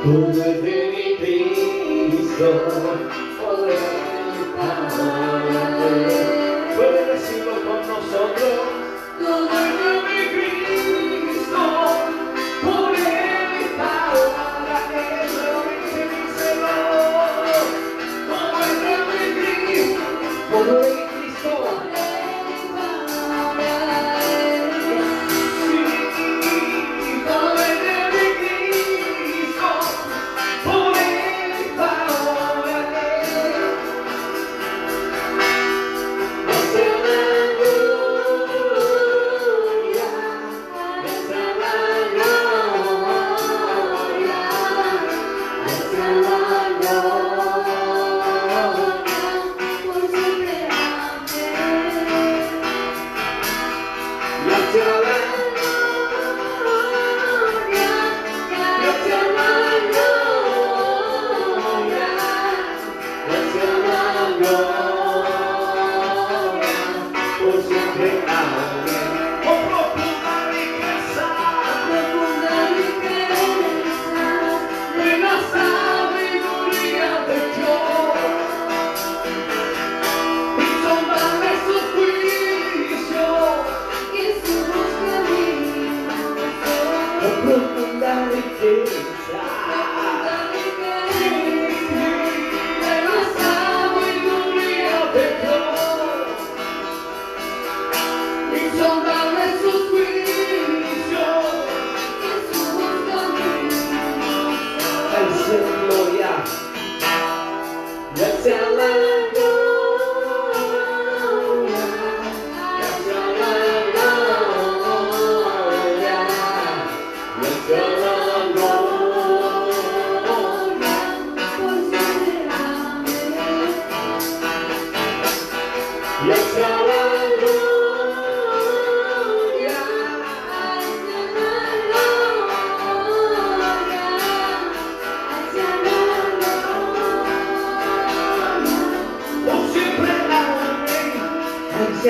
Todo es de mi Cristo, poder puede decirlo con nosotros. Todo es de mi Cristo, por Él para que lo dice, díselo. Todo es de mi Cristo, por Él Cristo.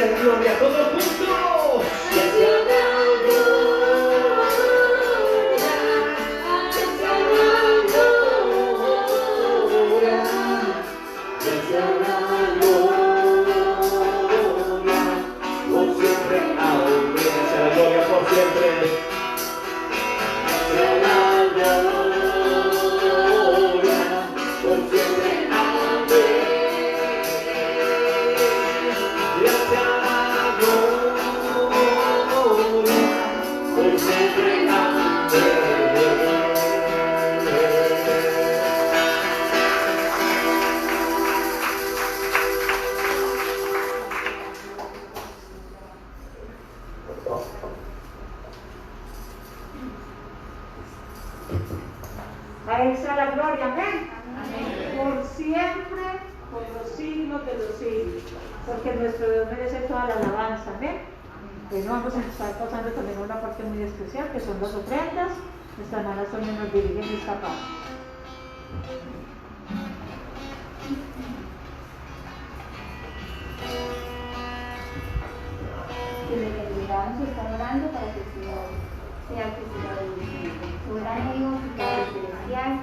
hacia la gloria, todos juntos. Y hacia la gloria, hacia la gloria, hacia la gloria, por siempre, amén. Hacia la gloria por siempre. Hacia la gloria, por siempre, amén. Y hacia la gloria, por siempre, amén. A Él sea la gloria, amén. Por siempre, por los siglos de los siglos. Porque nuestro Dios merece toda la alabanza, amén. Pues vamos a estar pasando también una parte muy especial, que son las ofrendas. Nuestra hermana Sonia nos dirige en esta parte. Que le ayudamos a estar orando para que el Señor sea el que siga bendiciendo. Soberano Dios y Padre celestial,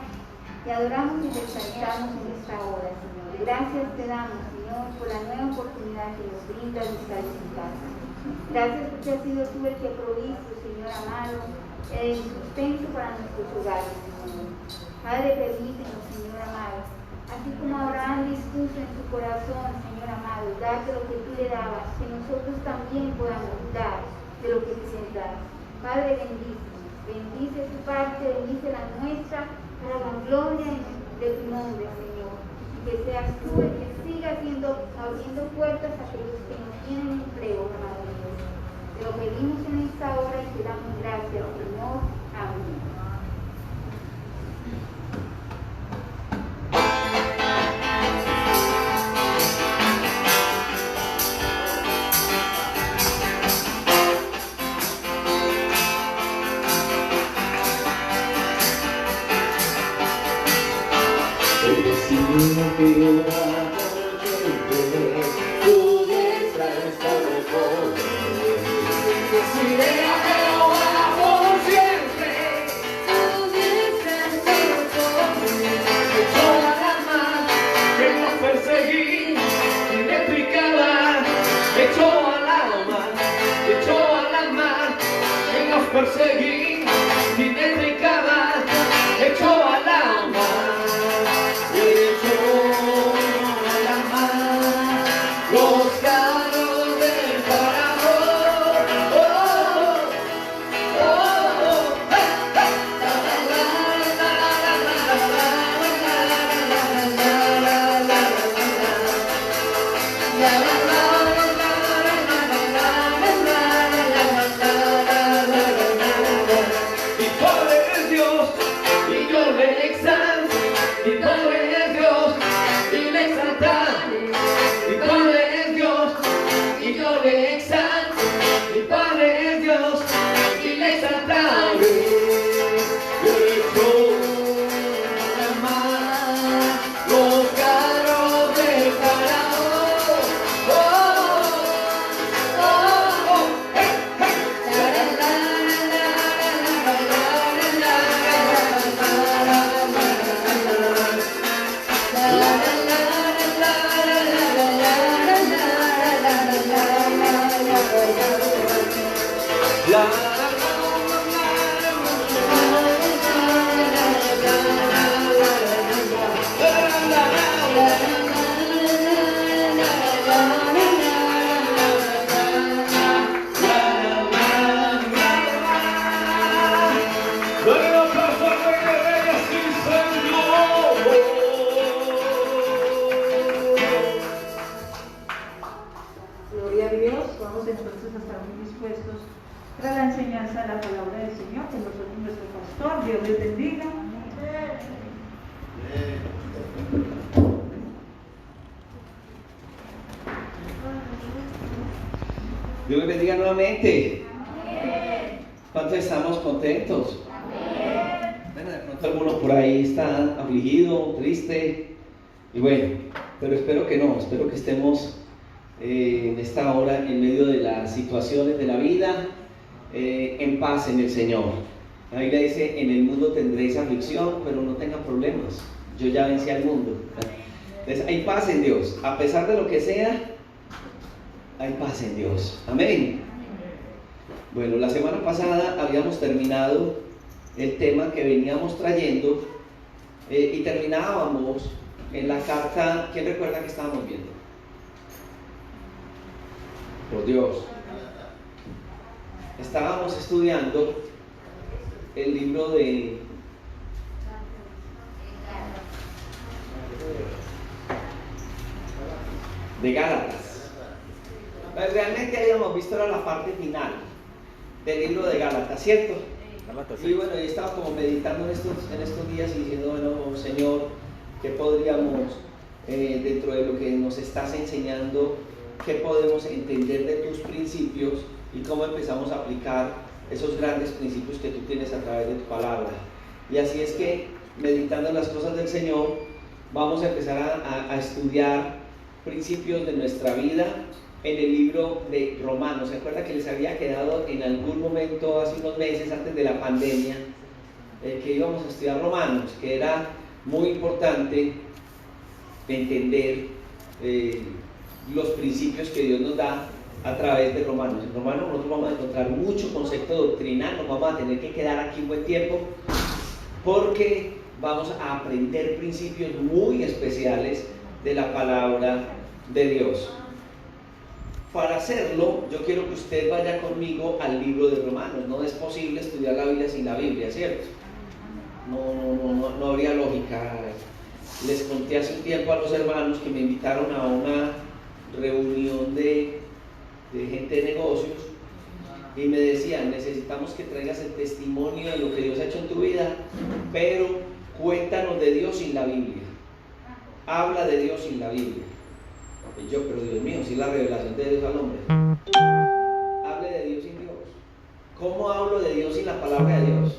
te adoramos y te exaltamos en esta hora, Señor. Gracias te damos, Señor, por la nueva oportunidad que nos brinda de estar en tu casa. Gracias porque has sido tú el que proviste, Señor amado, el sustento para nuestros hogares, Señor. Padre, permítenos, Señor amado, así como Abraham dispuso en su corazón, Señor amado, darte lo que tú le dabas, que nosotros también podamos dar de lo que tú nos das. Padre, bendice tu parte, bendice la nuestra, para la gloria de tu nombre, Señor. Y que seas tú el que siga abriendo puertas a aquellos que no tienen empleo, amado Dios. Te lo pedimos en esta hora y te damos gracias, Señor. Amén. Decidimos que orar por siempre, tu diestra está de poder. Decidiré a Jehová por siempre, tu diestra está de poder. Echó a la mar que nos perseguí y me picaba. Echó a la mar que nos perseguí y me picaba. Echó a la mar. Los carros del faraón, mi pobre es Dios y yo le exalto, mi pobre es Dios y le exaltaré. Mi Padre es Dios y yo le exalto. Mi Padre es Dios y le exaltaré. Yo echó a la mar los carros del faraón. Gloria a Dios. Vamos entonces a estar muy dispuestos para la enseñanza de la palabra del Señor, que nosotros nuestro pastor. Dios les bendiga. Dios les bendiga nuevamente. ¿Cuántos estamos contentos? Bueno, de pronto algunos por ahí están afligidos, tristes. Y bueno, pero espero que no, espero que estemos en esta hora, en medio de las situaciones de la vida, en paz en el Señor. La Biblia dice: en el mundo tendréis aflicción, pero no tengan problemas, yo ya vencí al mundo. Entonces hay paz en Dios, a pesar de lo que sea, hay paz en Dios. Amén. Bueno, la semana pasada habíamos terminado el tema que veníamos trayendo y terminábamos en la carta. ¿Quién recuerda que estábamos viendo? Por Dios. Estábamos estudiando el libro de Gálatas. Realmente habíamos visto era la parte final del libro de Gálatas, ¿cierto? Y bueno, yo estaba como meditando en estos días y diciendo: bueno, Señor, ¿qué podríamos, dentro de lo que nos estás enseñando, qué podemos entender de tus principios y cómo empezamos a aplicar esos grandes principios que tú tienes a través de tu palabra? Y así es que, meditando en las cosas del Señor, vamos a empezar a estudiar principios de nuestra vida en el libro de Romanos. ¿Se acuerda que les había quedado en algún momento, hace unos meses antes de la pandemia, que íbamos a estudiar Romanos? Que era muy importante entender los principios que Dios nos da a través de Romanos. En Romanos nosotros vamos a encontrar mucho concepto doctrinal, nos vamos a tener que quedar aquí un buen tiempo, porque vamos a aprender principios muy especiales de la palabra de Dios. Para hacerlo, yo quiero que usted vaya conmigo al libro de Romanos. No es posible estudiar la Biblia sin la Biblia, ¿cierto? No habría lógica. Les conté hace un tiempo a los hermanos que me invitaron a una reunión de gente de negocios y me decían: necesitamos que traigas el testimonio de lo que Dios ha hecho en tu vida, pero cuéntanos de Dios sin la Biblia. Habla de Dios sin la Biblia. Y yo: pero Dios mío, si la revelación de Dios al hombre. Hable de Dios sin Dios. ¿Cómo hablo de Dios sin la palabra de Dios?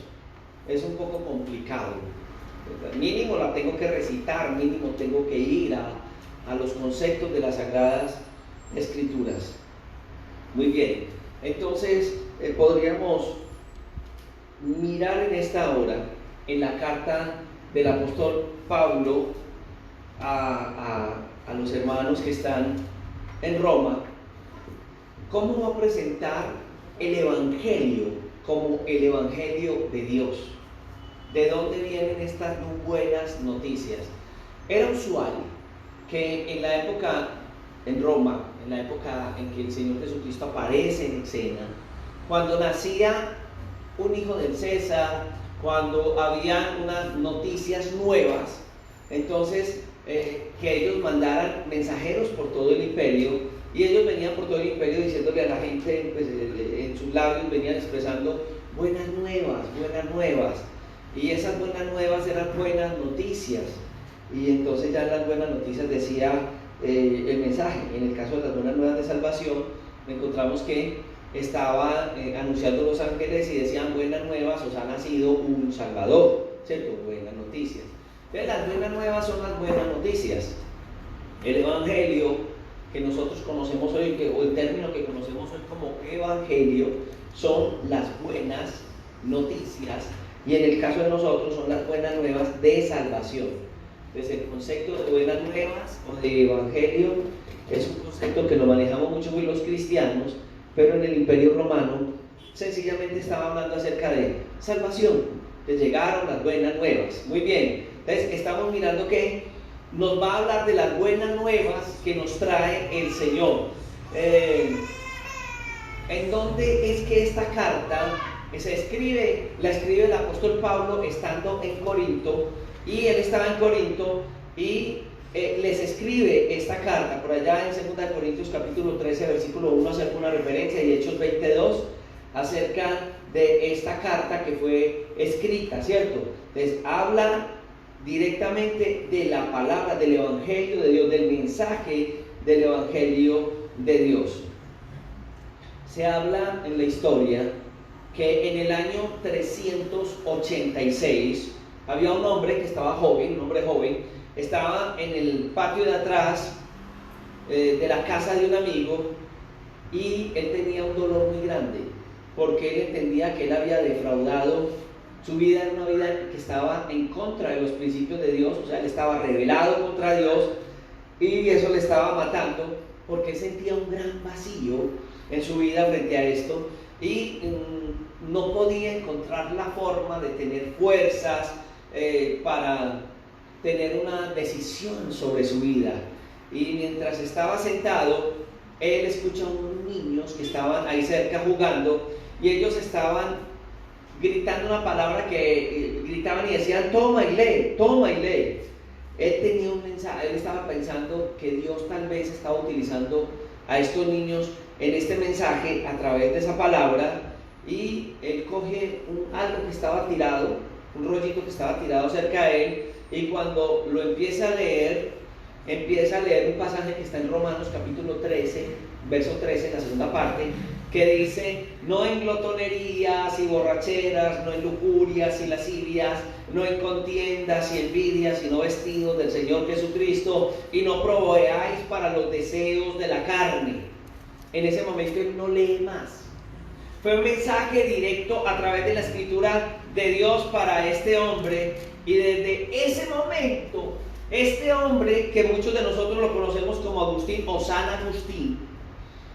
Es un poco complicado. Mínimo la tengo que recitar, mínimo tengo que ir a los conceptos de las Sagradas Escrituras. Muy bien, entonces podríamos mirar en esta hora en la carta del apóstol Pablo a los hermanos que están en Roma, cómo va a presentar el Evangelio como el Evangelio de Dios. ¿De dónde vienen estas buenas noticias? Era usual que en la época en Roma, en la época en que el Señor Jesucristo aparece en escena, cuando nacía un hijo del César, cuando había unas noticias nuevas, entonces que ellos mandaran mensajeros por todo el imperio, y ellos venían por todo el imperio diciéndole a la gente, pues, en sus labios venían expresando buenas nuevas, y esas buenas nuevas eran buenas noticias. Y entonces ya en las buenas noticias decía el mensaje. En el caso de las buenas nuevas de salvación, encontramos que estaba anunciando los ángeles y decían: buenas nuevas, os ha nacido un Salvador, ¿cierto? Buenas noticias. Entonces las buenas nuevas son las buenas noticias. El Evangelio que nosotros conocemos hoy, o el término que conocemos hoy como Evangelio, son las buenas noticias, y en el caso de nosotros son las buenas nuevas de salvación. Entonces el concepto de buenas nuevas o de Evangelio es un concepto que lo manejamos mucho hoy los cristianos, pero en el Imperio Romano sencillamente estaba hablando acerca de salvación, que llegaron las buenas nuevas. Muy bien, entonces estamos mirando que nos va a hablar de las buenas nuevas que nos trae el Señor. ¿En dónde es que esta carta la escribe el apóstol Pablo estando en Corinto? Y él estaba en Corinto y les escribe esta carta por allá en 2 Corintios capítulo 13 versículo 1, acerca una referencia, y Hechos 22 acerca de esta carta que fue escrita, ¿cierto? Entonces habla directamente de la palabra, del Evangelio de Dios, del mensaje del Evangelio de Dios. Se habla en la historia que en el año 386 había un hombre que estaba joven, estaba en el patio de atrás de la casa de un amigo, y él tenía un dolor muy grande porque él entendía que él había defraudado. Su vida era una vida que estaba en contra de los principios de Dios, o sea, él estaba rebelado contra Dios y eso le estaba matando porque él sentía un gran vacío en su vida frente a esto y no podía encontrar la forma de tener fuerzas para tener una decisión sobre su vida. Y mientras estaba sentado, él escucha a unos niños que estaban ahí cerca jugando y ellos estaban gritando una palabra que gritaban y decían: toma y lee, toma y lee. Él tenía un mensaje, él estaba pensando que Dios tal vez estaba utilizando a estos niños en este mensaje a través de esa palabra, y él coge algo que estaba tirado, un rollito que estaba tirado cerca de él, y cuando lo empieza a leer un pasaje que está en Romanos capítulo 13, verso 13, en la segunda parte, que dice: no en glotonerías y borracheras, no en lujurias y lascivias, no en contiendas y envidias, sino vestidos del Señor Jesucristo, y no proveáis para los deseos de la carne. En ese momento él no lee más. Fue un mensaje directo a través de la escritura de Dios para este hombre, y desde ese momento este hombre, que muchos de nosotros lo conocemos como Agustín o San Agustín,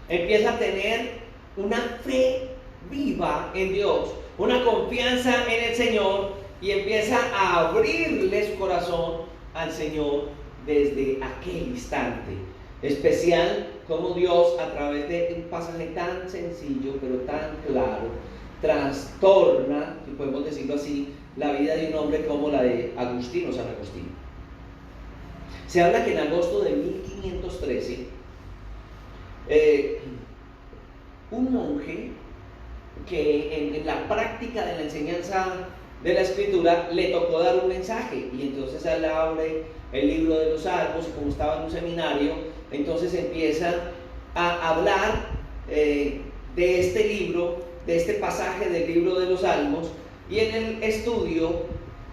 empieza a tener una fe viva en Dios, una confianza en el Señor, y empieza a abrirle su corazón al Señor desde aquel instante. Especial como Dios, a través de un pasaje tan sencillo pero tan claro, trastorna, si podemos decirlo así, la vida de un hombre como la de Agustín o San Agustín. Se habla que en agosto de 1513 un monje que en la práctica de la enseñanza de la escritura le tocó dar un mensaje, y entonces él abre el libro de los Salmos, y como estaba en un seminario, entonces empieza a hablar de este libro, de este pasaje del libro de los Salmos, y en el estudio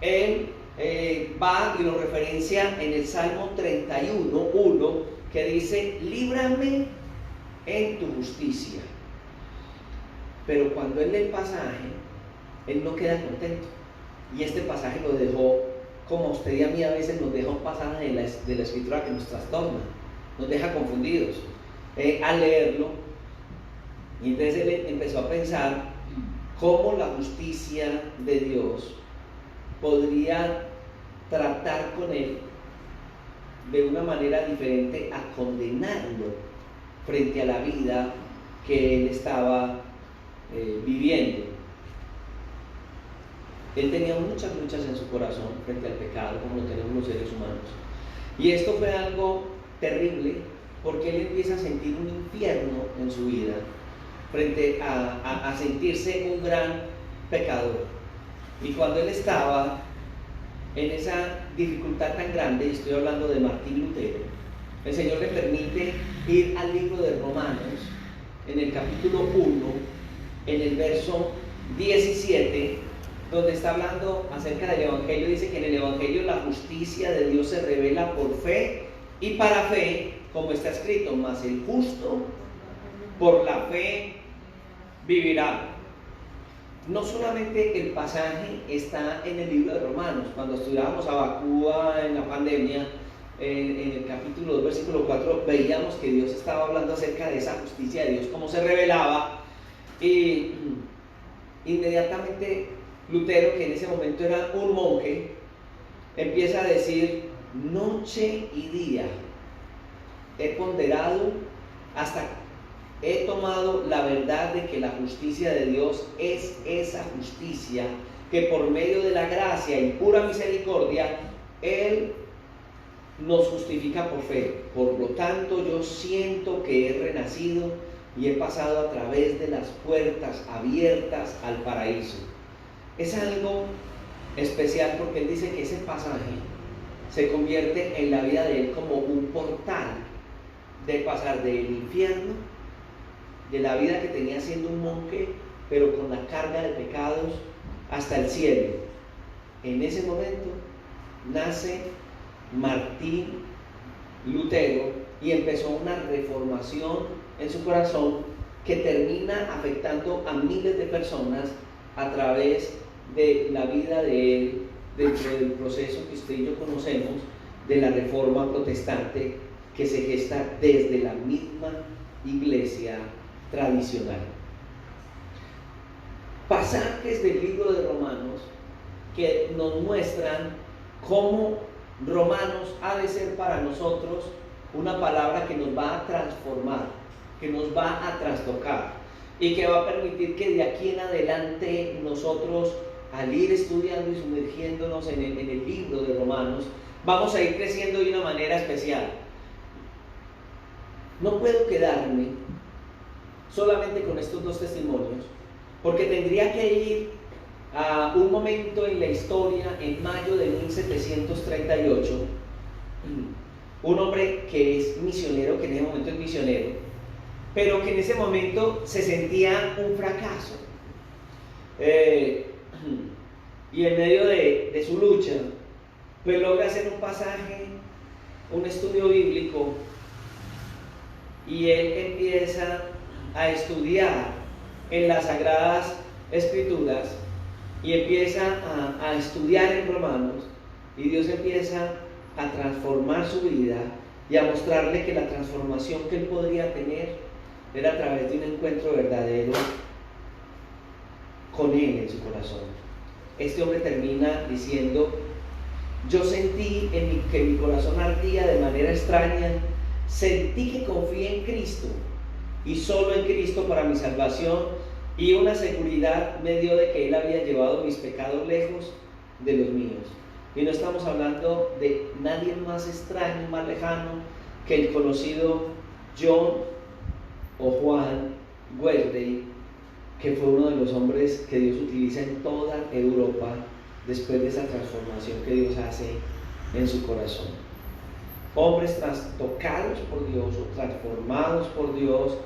él va y lo referencia en el Salmo 31:1, que dice: líbrame en tu justicia. Pero cuando él lee el pasaje, él no queda contento, y este pasaje lo dejó, como a usted y a mí a veces nos deja un pasaje de la escritura que nos trastorna, nos deja confundidos al leerlo. Y entonces él empezó a pensar cómo la justicia de Dios podría tratar con él de una manera diferente a condenarlo frente a la vida que él estaba viviendo. Él tenía muchas luchas en su corazón frente al pecado, como lo tenemos los seres humanos, y esto fue algo terrible porque él empieza a sentir un infierno en su vida frente a sentirse un gran pecador. Y cuando él estaba en esa dificultad tan grande, estoy hablando de Martín Lutero, el Señor le permite ir al libro de Romanos, en el capítulo 1, en el verso 17, donde está hablando acerca del Evangelio. Dice que en el Evangelio la justicia de Dios se revela por fe y para fe, como está escrito: mas el justo por la fe vivirá. No solamente el pasaje está en el libro de Romanos. Cuando estudiábamos Abacúa en la pandemia, en el capítulo 2, versículo 4, veíamos que Dios estaba hablando acerca de esa justicia de Dios, cómo se revelaba, y inmediatamente Lutero, que en ese momento era un monje, empieza a decir: noche y día he ponderado hasta he tomado la verdad de que la justicia de Dios es esa justicia que por medio de la gracia y pura misericordia Él nos justifica por fe. Por lo tanto, yo siento que he renacido y he pasado a través de las puertas abiertas al paraíso. Es algo especial porque él dice que ese pasaje se convierte en la vida de él como un portal de pasar del infierno, de la vida que tenía siendo un monje, pero con la carga de pecados, hasta el cielo. En ese momento nace Martín Lutero, y empezó una reformación en su corazón que termina afectando a miles de personas a través de la vida de él, dentro del proceso que usted y yo conocemos de la reforma protestante que se gesta desde la misma iglesia tradicional. Pasajes del libro de Romanos que nos muestran cómo Romanos ha de ser para nosotros una palabra que nos va a transformar, que nos va a trastocar y que va a permitir que de aquí en adelante nosotros, al ir estudiando y sumergiéndonos en el libro de Romanos, vamos a ir creciendo de una manera especial. No puedo quedarme solamente con estos dos testimonios, porque tendría que ir a un momento en la historia, en mayo de 1738, un hombre que es misionero, que en ese momento es misionero, pero que en ese momento se sentía un fracaso. Y en medio de su lucha, pues logra hacer un pasaje, un estudio bíblico, y él empieza a estudiar en las Sagradas Escrituras y empieza a estudiar en Romanos, y Dios empieza a transformar su vida y a mostrarle que la transformación que él podría tener era a través de un encuentro verdadero con él en su corazón. Este hombre termina diciendo: yo sentí que mi corazón ardía de manera extraña, sentí que confié en Cristo y solo en Cristo para mi salvación, y una seguridad me dio de que Él había llevado mis pecados lejos de los míos. Y no estamos hablando de nadie más extraño, más lejano que el conocido John o Juan Wesley, que fue uno de los hombres que Dios utiliza en toda Europa después de esa transformación que Dios hace en su corazón. Hombres trastocados por Dios o transformados por Dios,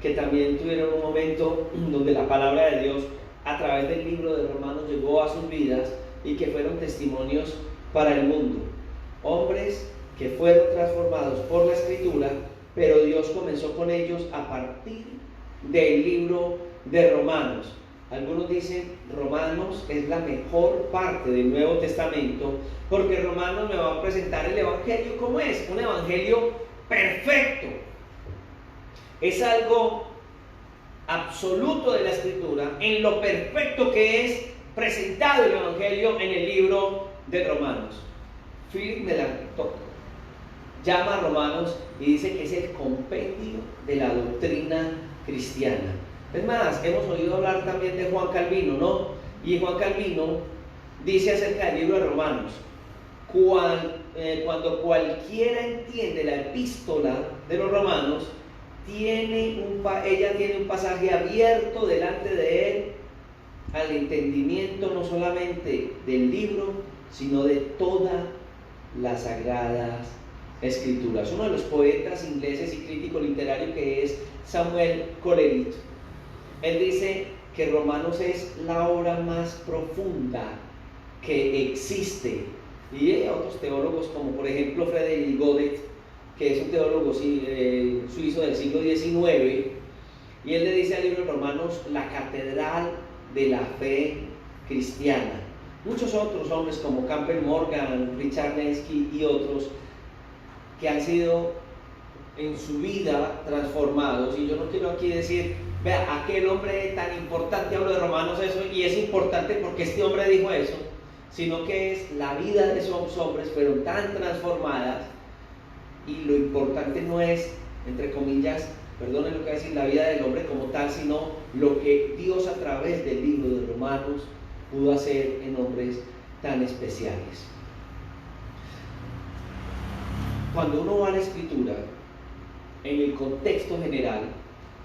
que también tuvieron un momento donde la palabra de Dios a través del libro de Romanos llegó a sus vidas y que fueron testimonios para el mundo. Hombres que fueron transformados por la Escritura, pero Dios comenzó con ellos a partir del libro de Romanos. Algunos dicen Romanos es la mejor parte del Nuevo Testamento, porque Romanos me va a presentar el Evangelio como es, un Evangelio perfecto. Es algo absoluto de la Escritura, en lo perfecto que es presentado el Evangelio en el libro de Romanos. Philip Melanchthon llama a Romanos y dice que es el compendio de la doctrina cristiana. Es más, hemos oído hablar también de Juan Calvino, ¿no? Y Juan Calvino dice acerca del libro de Romanos: cuando cualquiera entiende la epístola de los romanos, ella tiene un pasaje abierto delante de él al entendimiento no solamente del libro, sino de todas las Sagradas Escrituras. Uno de los poetas ingleses y crítico literario, que es Samuel Coleridge, él dice que Romanos es la obra más profunda que existe. Y hay otros teólogos, como por ejemplo Frédéric Godet, que es un teólogo suizo del siglo XIX, y él le dice al libro de Romanos la catedral de la fe cristiana. Muchos otros hombres como Campbell Morgan, Richard Lenski y otros que han sido en su vida transformados, y yo no quiero aquí decir, vea, aquel hombre tan importante habló de Romanos eso, y es importante porque este hombre dijo eso, sino que es la vida de esos hombres fueron tan transformadas, y lo importante no es, entre comillas, perdonen lo que voy a decir, la vida del hombre como tal, sino lo que Dios a través del libro de Romanos pudo hacer en hombres tan especiales. Cuando uno va a la Escritura, en el contexto general,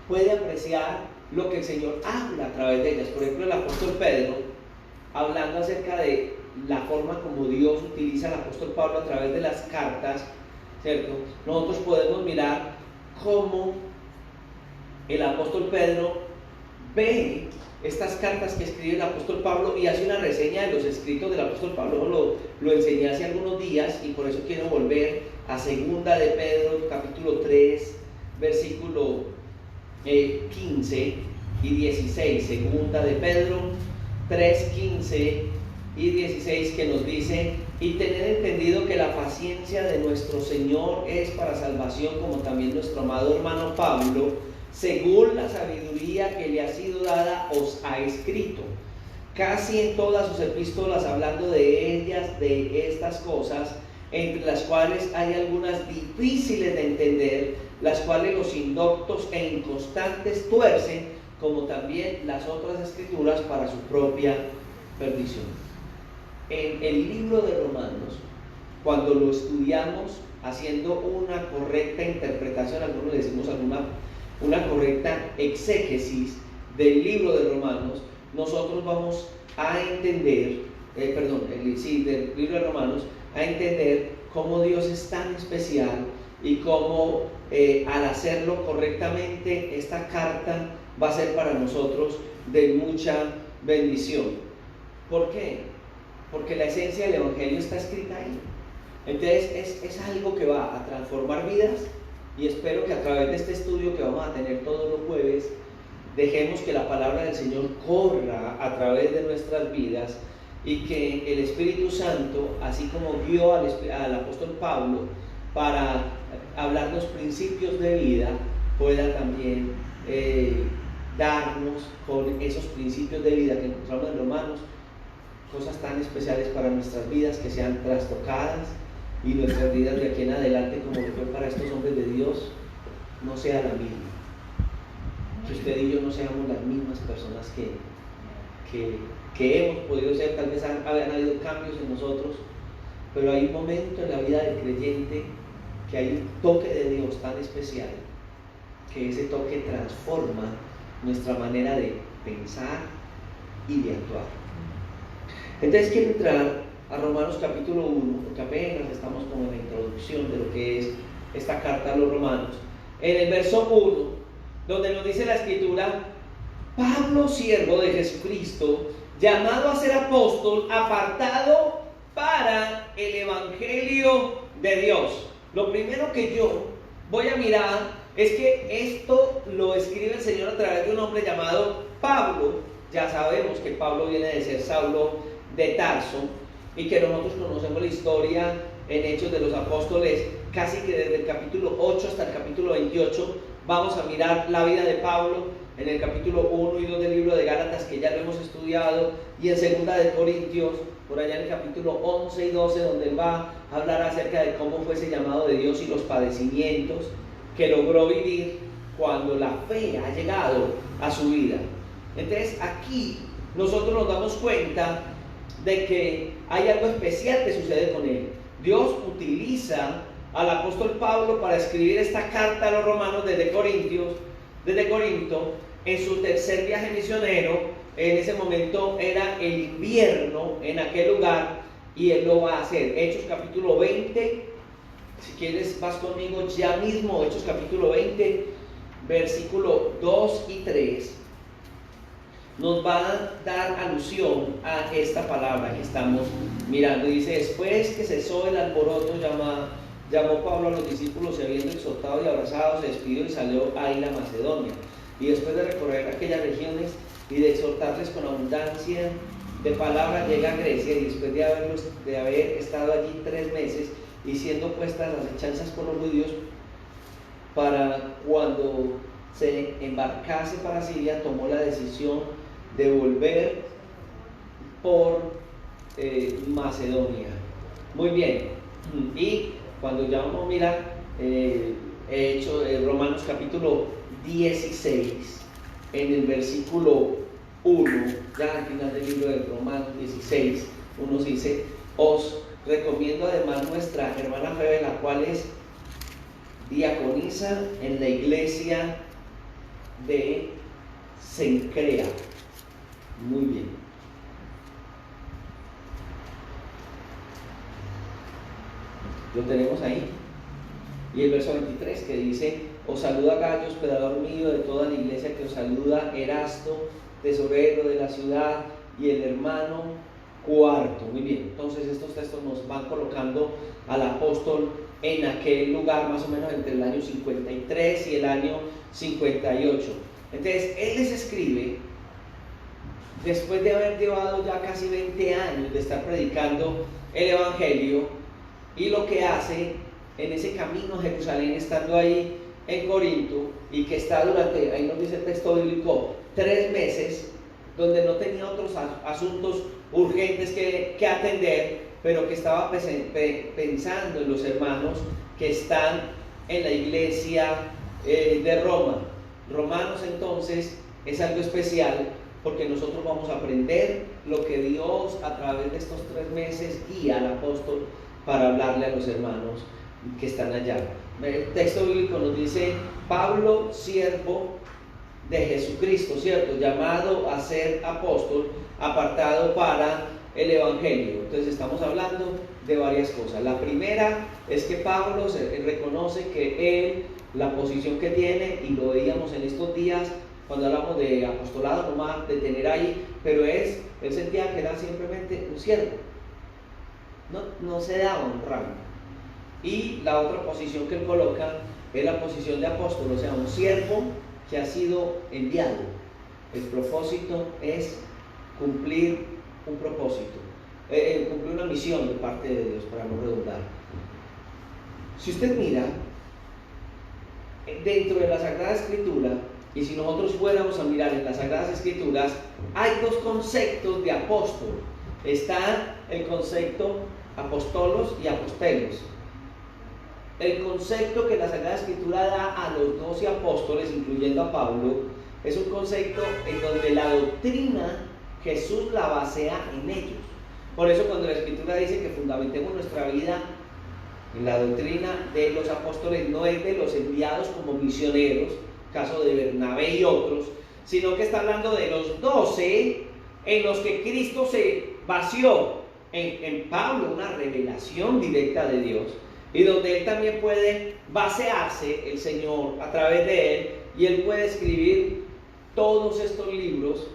puede apreciar lo que el Señor habla a través de ellas. Por ejemplo, el apóstol Pedro, hablando acerca de la forma como Dios utiliza al apóstol Pablo a través de las cartas, ¿cierto? Nosotros podemos mirar cómo el apóstol Pedro ve estas cartas que escribe el apóstol Pablo y hace una reseña de los escritos del apóstol Pablo. Lo enseñé hace algunos días y por eso quiero volver a segunda de Pedro, capítulo 3, versículo 15 y 16. Segunda de Pedro 3, 15 y 16, que nos dice: y tener entendido que la paciencia de nuestro Señor es para salvación, como también nuestro amado hermano Pablo, según la sabiduría que le ha sido dada, os ha escrito, casi en todas sus epístolas, hablando de ellas, de estas cosas, entre las cuales hay algunas difíciles de entender, las cuales los indoctos e inconstantes tuercen, como también las otras escrituras, para su propia perdición. En el libro de Romanos, cuando lo estudiamos haciendo una correcta interpretación, algunos le decimos una correcta exégesis del libro de Romanos, nosotros vamos a entender, del libro de Romanos, a entender cómo Dios es tan especial y cómo al hacerlo correctamente, esta carta va a ser para nosotros de mucha bendición. ¿Por qué? Porque la esencia del Evangelio está escrita ahí. Entonces es algo que va a transformar vidas, y espero que a través de este estudio que vamos a tener todos los jueves, dejemos que la palabra del Señor corra a través de nuestras vidas, y que el Espíritu Santo, así como guió al apóstol Pablo para hablarnos principios de vida, pueda también darnos con esos principios de vida que encontramos en Romanos, cosas tan especiales para nuestras vidas, que sean trastocadas, y nuestras vidas de aquí en adelante, como lo fue para estos hombres de Dios, no sea la misma. Que usted y yo no seamos las mismas personas que hemos podido ser. Tal vez han habido cambios en nosotros, pero hay un momento en la vida del creyente que hay un toque de Dios tan especial, que ese toque transforma nuestra manera de pensar y de actuar. Entonces quiero entrar a Romanos capítulo 1, porque apenas estamos como en la introducción de lo que es esta carta a los romanos. En el verso 1, donde nos dice la escritura: Pablo, siervo de Jesucristo, llamado a ser apóstol, apartado para el evangelio de Dios. Lo primero que yo voy a mirar es que esto lo escribe el Señor a través de un hombre llamado Pablo. Ya sabemos que Pablo viene de ser Saulo de Tarso, y que nosotros conocemos la historia en Hechos de los Apóstoles, casi que desde el capítulo 8 hasta el capítulo 28. Vamos a mirar la vida de Pablo en el capítulo 1 y 2 del libro de Gálatas, que ya lo hemos estudiado, y en segunda de Corintios, por allá en el capítulo 11 y 12, donde él va a hablar acerca de cómo fue ese llamado de Dios y los padecimientos que logró vivir cuando la fe ha llegado a su vida. Entonces aquí nosotros nos damos cuenta de que hay algo especial que sucede con él. Dios utiliza al apóstol Pablo para escribir esta carta a los romanos desde Corinto, en su tercer viaje misionero. En ese momento era el invierno en aquel lugar, y él lo va a hacer. Hechos capítulo 20, si quieres vas conmigo ya mismo, Hechos capítulo 20, versículo 2 y 3. Nos va a dar alusión a esta palabra que estamos mirando. Dice: después que cesó el alboroto, llamó Pablo a los discípulos, y habiendo exhortado y abrazado, se despidió y salió a ir a Macedonia. Y después de recorrer aquellas regiones y de exhortarles con abundancia de palabra, llega a Grecia, y después de haber estado allí 3 meses, y siendo puestas las acechanzas por los judíos, para cuando se embarcase para Siria, tomó la decisión de volver por Macedonia. Muy bien, y cuando ya vamos a mirar Romanos capítulo 16, en el versículo 1, ya al final del libro de Romanos 16, uno dice: os recomiendo además nuestra hermana Febe, la cual es diaconisa en la iglesia de Cencrea. Muy bien. Lo tenemos ahí. Y el verso 23 que dice: os saluda Gayo, hospedador mío, de toda la iglesia que os saluda, Erasto, tesorero de la ciudad, y el hermano cuarto. Muy bien, entonces estos textos nos van colocando al apóstol en aquel lugar más o menos entre el año 53 y el año 58. Entonces él les escribe después de haber llevado ya casi 20 años de estar predicando el evangelio, y lo que hace en ese camino a Jerusalén, estando ahí en Corinto, y que está durante, ahí nos dice el texto bíblico, 3 meses, donde no tenía otros asuntos urgentes que atender, pero que estaba pensando en los hermanos que están en la iglesia de Roma. Romanos entonces es algo especial, porque nosotros vamos a aprender lo que Dios a través de estos 3 meses guía al apóstol para hablarle a los hermanos que están allá. El texto bíblico nos dice: Pablo, siervo de Jesucristo, ¿cierto? Llamado a ser apóstol, apartado para el evangelio. Entonces estamos hablando de varias cosas. La primera es que Pablo reconoce que él, la posición que tiene, y lo veíamos en estos días cuando hablamos de apostolado, no más de tener ahí, pero él sentía que era simplemente un siervo, no se daba un rango. Y la otra posición que él coloca es la posición de apóstol, o sea, un siervo que ha sido enviado. El propósito es cumplir un propósito, cumplir una misión de parte de Dios, para no redundar. Si usted mira dentro de la Sagrada Escritura, y si nosotros fuéramos a mirar en las Sagradas Escrituras, hay 2 conceptos de apóstol. Está el concepto apostolos y apostelos. El concepto que la Sagrada Escritura da a los 12 apóstoles, incluyendo a Pablo, es un concepto en donde la doctrina Jesús la basea en ellos. Por eso cuando la Escritura dice que fundamentemos nuestra vida en la doctrina de los apóstoles, no es de los enviados como misioneros, caso de Bernabé y otros, sino que está hablando de los 12 en los que Cristo se vació en Pablo, una revelación directa de Dios, y donde él también puede vaciarse, el Señor, a través de él, y él puede escribir todos estos libros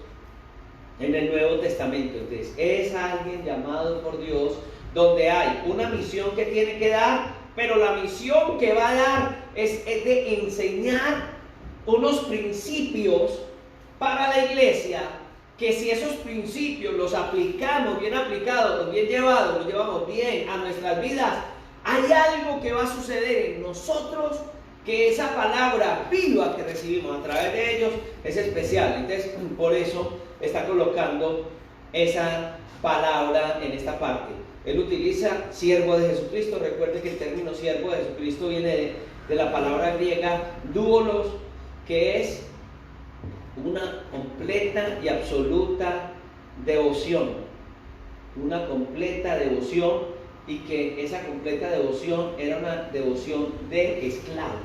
en el Nuevo Testamento. Entonces es alguien llamado por Dios, donde hay una misión que tiene que dar, pero la misión que va a dar es de enseñar unos principios para la iglesia, que si esos principios los aplicamos bien aplicados, bien llevados, los llevamos bien a nuestras vidas, hay algo que va a suceder en nosotros, que esa palabra viva que recibimos a través de ellos es especial. Entonces por eso está colocando esa palabra en esta parte. Él utiliza siervo de Jesucristo. Recuerde que el término siervo de Jesucristo viene de la palabra griega doulos, que es una completa y absoluta devoción. Una completa devoción, y que esa completa devoción era una devoción de esclavo,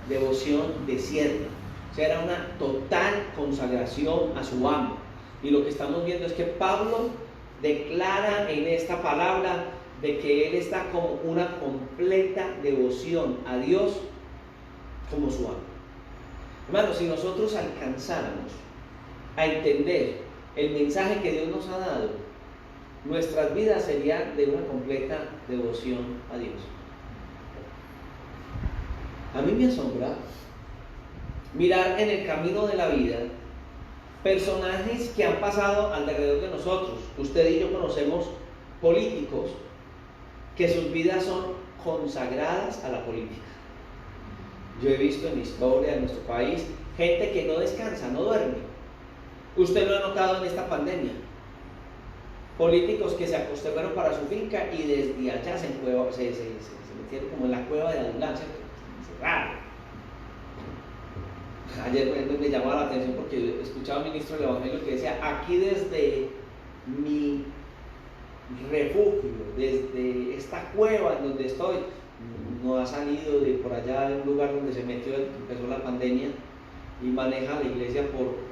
devoción de siervo. O sea, era una total consagración a su amo. Y lo que estamos viendo es que Pablo declara en esta palabra de que él está como una completa devoción a Dios como su amo. Hermanos, si nosotros alcanzáramos a entender el mensaje que Dios nos ha dado, nuestras vidas serían de una completa devoción a Dios. A mí me asombra mirar en el camino de la vida personajes que han pasado alrededor de nosotros. Usted y yo conocemos políticos que sus vidas son consagradas a la política. Yo he visto en la historia de nuestro país gente que no descansa, no duerme. Usted lo ha notado en esta pandemia. Políticos que se acostumbran para su finca y desde allá se metieron como en la cueva de Adulán, raro. Ayer me llamaba la atención porque escuchaba a un ministro del Evangelio que decía: aquí desde mi refugio, desde esta cueva en donde estoy, no ha salido de por allá de un lugar donde se metió, empezó la pandemia, y maneja la iglesia por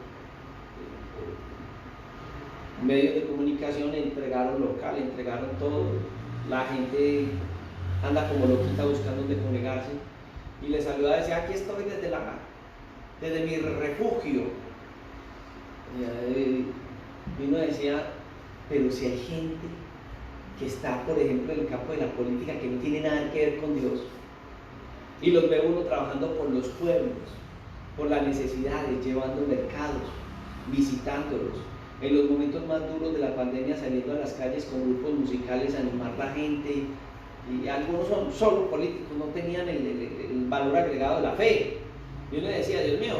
medios de comunicación. entregaron local, entregaron todo, la gente anda como loquita buscando donde congregarse, y le saluda y decía: aquí estoy desde mi refugio. Y uno decía, pero si hay gente que está, por ejemplo, en el campo de la política, que no tiene nada que ver con Dios, y los ve uno trabajando por los pueblos, por las necesidades, llevando mercados, visitándolos, en los momentos más duros de la pandemia, saliendo a las calles con grupos musicales a animar a la gente, y algunos son solo políticos, no tenían el valor agregado de la fe. Y uno decía, Dios mío,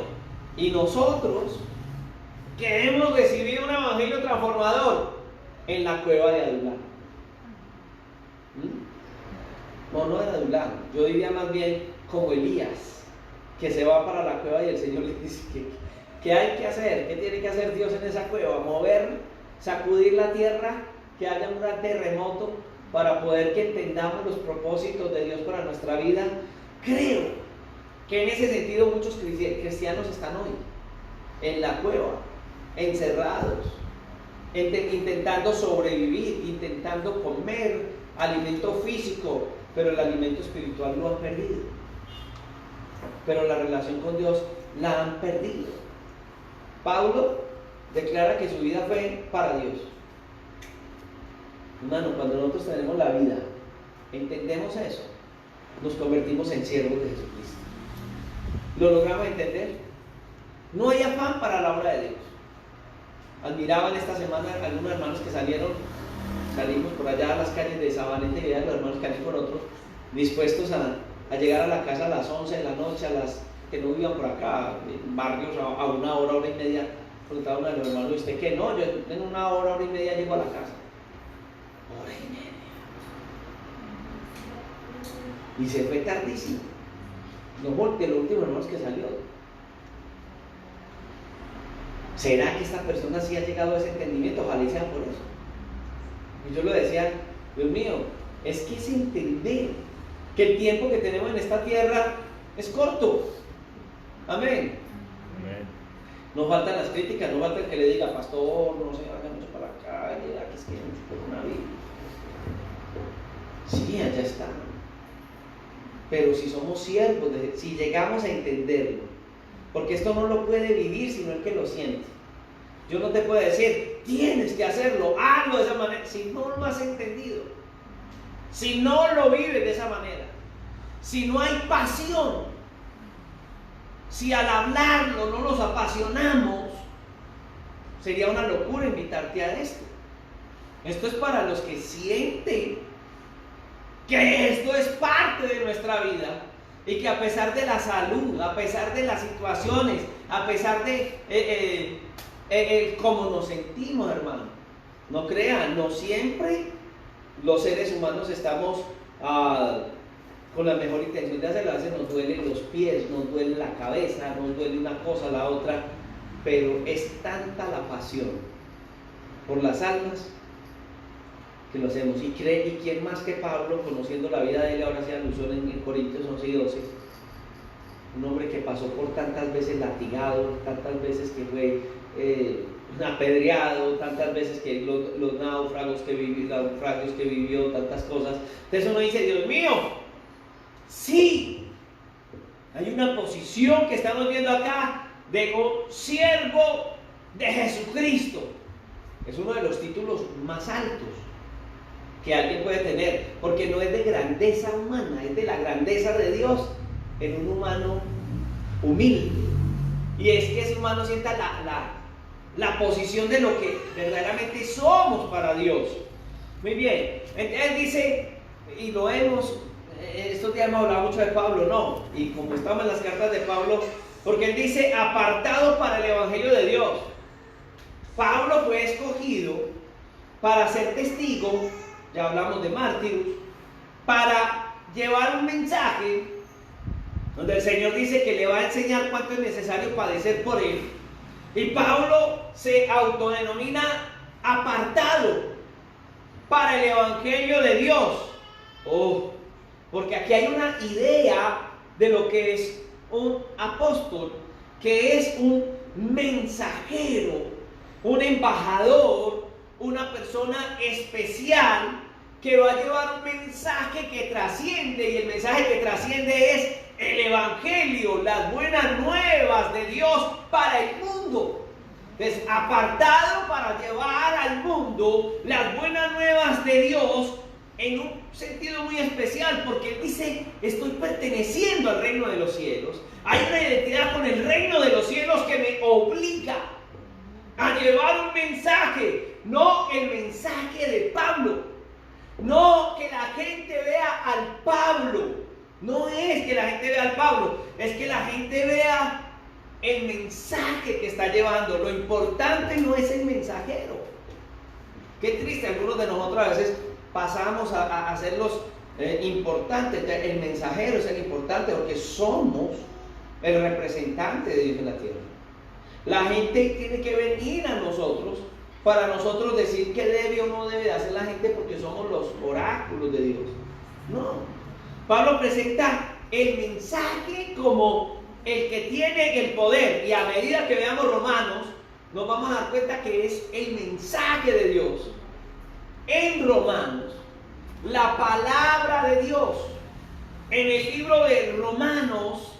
y nosotros que hemos recibido un evangelio transformador en la cueva de Adulán. No de Adulán, yo diría más bien como Elías, que se va para la cueva y el Señor le dice ¿qué hay que hacer? ¿Qué tiene que hacer Dios en esa cueva? Mover, sacudir la tierra, que haya un gran terremoto para poder que entendamos los propósitos de Dios para nuestra vida. Creo que en ese sentido muchos cristianos están hoy en la cueva, encerrados, intentando sobrevivir, intentando comer alimento físico, pero el alimento espiritual lo han perdido, pero la relación con Dios la han perdido. Pablo declara que su vida fue para Dios. Hermano, cuando nosotros tenemos la vida, entendemos eso, nos convertimos en siervos de Jesucristo. ¿Lo logramos entender? No hay afán para la obra de Dios. Admiraban esta semana algunos hermanos que salimos por allá a las calles de Sabaneta y veían los hermanos que han ido por otros, dispuestos a llegar a la casa a las 11 de la noche, a las que no vivan por acá, en barrios a una hora y media. Preguntaba uno de los hermanos, ¿y usted qué? No, yo en una hora y media llego a la casa. Hora y media. Y se fue tardísimo. No fue de los últimos hermanos que salió. ¿Será que esta persona sí ha llegado a ese entendimiento? Ojalá y sea por eso. Y yo lo decía, Dios mío, es que es entender que el tiempo que tenemos en esta tierra es corto. Amén. Amén. No faltan las críticas, no falta el que le diga, pastor, no se vaya mucho para la calle, aquí es que hay mucho coronavirus. Sí, allá está. Pero si somos siervos, si llegamos a entenderlo, porque esto no lo puede vivir sino el que lo siente. Yo no te puedo decir, tienes que hacerlo, hazlo de esa manera, si no lo has entendido, si no lo vives de esa manera, si no hay pasión, si al hablarlo no nos apasionamos, sería una locura invitarte a esto. Esto es para los que sienten que esto es parte de nuestra vida y que a pesar de la salud, a pesar de las situaciones, a pesar de cómo nos sentimos, hermano, no crean, no siempre los seres humanos estamos con la mejor intención de hacerlo. A veces nos duelen los pies, nos duele la cabeza, nos duele una cosa, la otra, pero es tanta la pasión por las almas que lo hacemos. Y quién más que Pablo, conociendo la vida de él, ahora se alusó en Corintios 11 y 12, un hombre que pasó por tantas veces latigado, tantas veces que fue apedreado, tantas veces que los naufragos que vivió, tantas cosas. Entonces uno dice, Dios mío, sí, hay una posición que estamos viendo acá de siervo de Jesucristo. Es uno de los títulos más altos que alguien puede tener, porque no es de grandeza humana, es de la grandeza de Dios en un humano humilde. Y es que ese humano sienta la posición de lo que verdaderamente somos para Dios. Muy bien, él dice, y lo hemos, estos días hemos hablado mucho de Pablo, ¿no? Y como estamos en las cartas de Pablo, porque él dice, apartado para el Evangelio de Dios. Pablo fue escogido para ser testigo, ya hablamos de mártires, para llevar un mensaje donde el Señor dice que le va a enseñar cuánto es necesario padecer por él. Y Pablo se autodenomina apartado para el Evangelio de Dios. Porque aquí hay una idea de lo que es un apóstol, que es un mensajero, un embajador, una persona especial que va a llevar un mensaje que trasciende, y el mensaje que trasciende es el Evangelio, las buenas nuevas de Dios para el mundo. Entonces, apartado para llevar al mundo las buenas nuevas de Dios en un sentido muy especial, porque él dice, estoy perteneciendo al reino de los cielos. Hay una identidad con el reino de los cielos que me obliga a llevar un mensaje, no el mensaje de Pablo, no que la gente vea al Pablo, no es que la gente vea al Pablo, es que la gente vea el mensaje que está llevando. Lo importante no es el mensajero. Qué triste, algunos de nosotros a veces pasamos a ser los importantes. El mensajero es el importante porque somos el representante de Dios en la tierra. La gente tiene que venir a nosotros para nosotros decir qué debe o no debe hacer la gente, porque somos los oráculos de Dios. No. Pablo presenta el mensaje como el que tiene el poder, y a medida que veamos Romanos nos vamos a dar cuenta que es el mensaje de Dios. En Romanos, la palabra de Dios, en el libro de Romanos,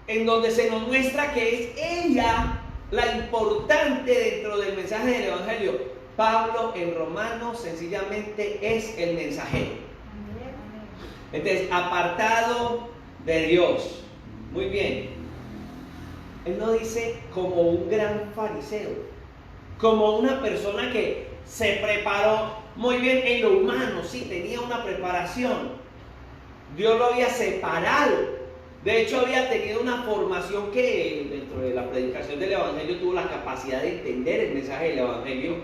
en donde se nos muestra que es ella la importante dentro del mensaje del Evangelio. Pablo en Romanos sencillamente es el mensajero. Entonces, apartado de Dios. Muy bien. Él no dice como un gran fariseo, como una persona que se preparó muy bien en lo humano, sí, tenía una preparación. Dios lo había separado. De hecho, había tenido una formación que dentro de la predicación del Evangelio tuvo la capacidad de entender el mensaje del Evangelio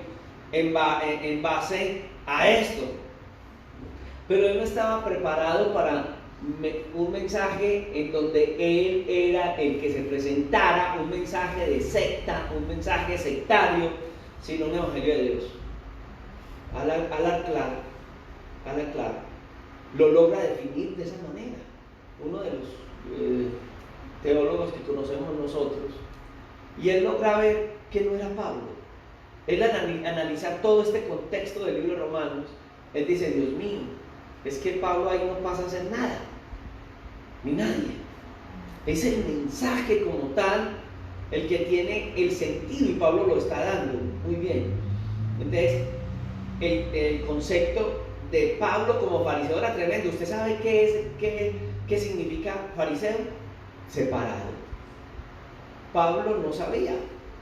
en base a esto. Pero él no estaba preparado para un mensaje en donde él era el que se presentara, un mensaje de secta, un mensaje sectario, sino un Evangelio de Dios. Al claro, lo logra definir de esa manera. Uno de los teólogos que conocemos nosotros, y él logra ver que no era Pablo. Él al analizar todo este contexto del libro de Romanos, él dice, Dios mío, es que Pablo ahí no pasa a hacer nada, ni nadie. Es el mensaje como tal el que tiene el sentido, y Pablo lo está dando muy bien. Entonces, el concepto de Pablo como fariseo era tremendo. ¿Usted sabe qué significa fariseo? Separado. Pablo no sabía.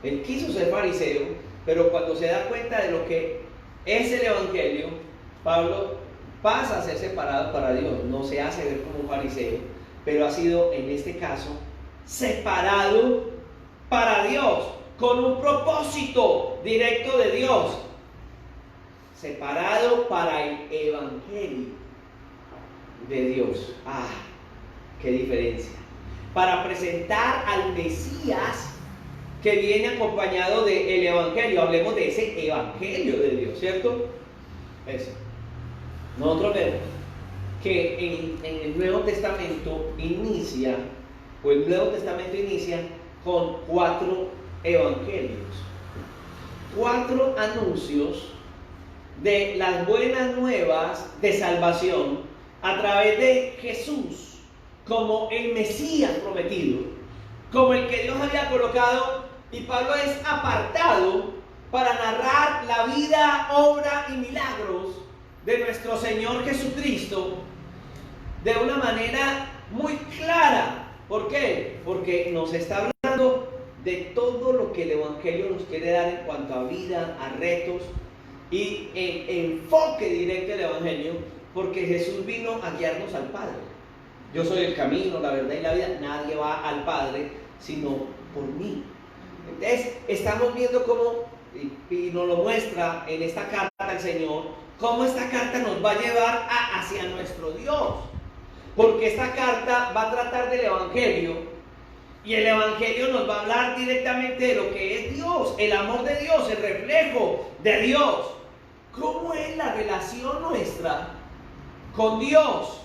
Él quiso ser fariseo, pero cuando se da cuenta de lo que es el Evangelio, Pablo pasa a ser separado para Dios. No se hace ver como un fariseo, pero ha sido en este caso separado para Dios, con un propósito directo de Dios. Separado para el Evangelio de Dios. ¡Ah! ¡Qué diferencia! Para presentar al Mesías que viene acompañado del Evangelio. Hablemos de ese Evangelio de Dios, ¿cierto? Eso. Nosotros vemos que en el Nuevo Testamento inicia con 4 evangelios, 4 anuncios de las buenas nuevas de salvación a través de Jesús como el Mesías prometido, como el que Dios había colocado, y Pablo es apartado para narrar la vida, obra y milagros de nuestro Señor Jesucristo de una manera muy clara. ¿Por qué? Porque nos está hablando de todo lo que el Evangelio nos quiere dar en cuanto a vida, a retos, y el enfoque directo del Evangelio, porque Jesús vino a guiarnos al Padre. Yo soy el camino, la verdad y la vida. Nadie va al Padre sino por mí. Entonces estamos viendo cómo, y nos lo muestra en esta carta el Señor, cómo esta carta nos va a llevar hacia nuestro Dios. Porque esta carta va a tratar del Evangelio, y el Evangelio nos va a hablar directamente de lo que es Dios, el amor de Dios, el reflejo de Dios. ¿Cómo es la relación nuestra con Dios?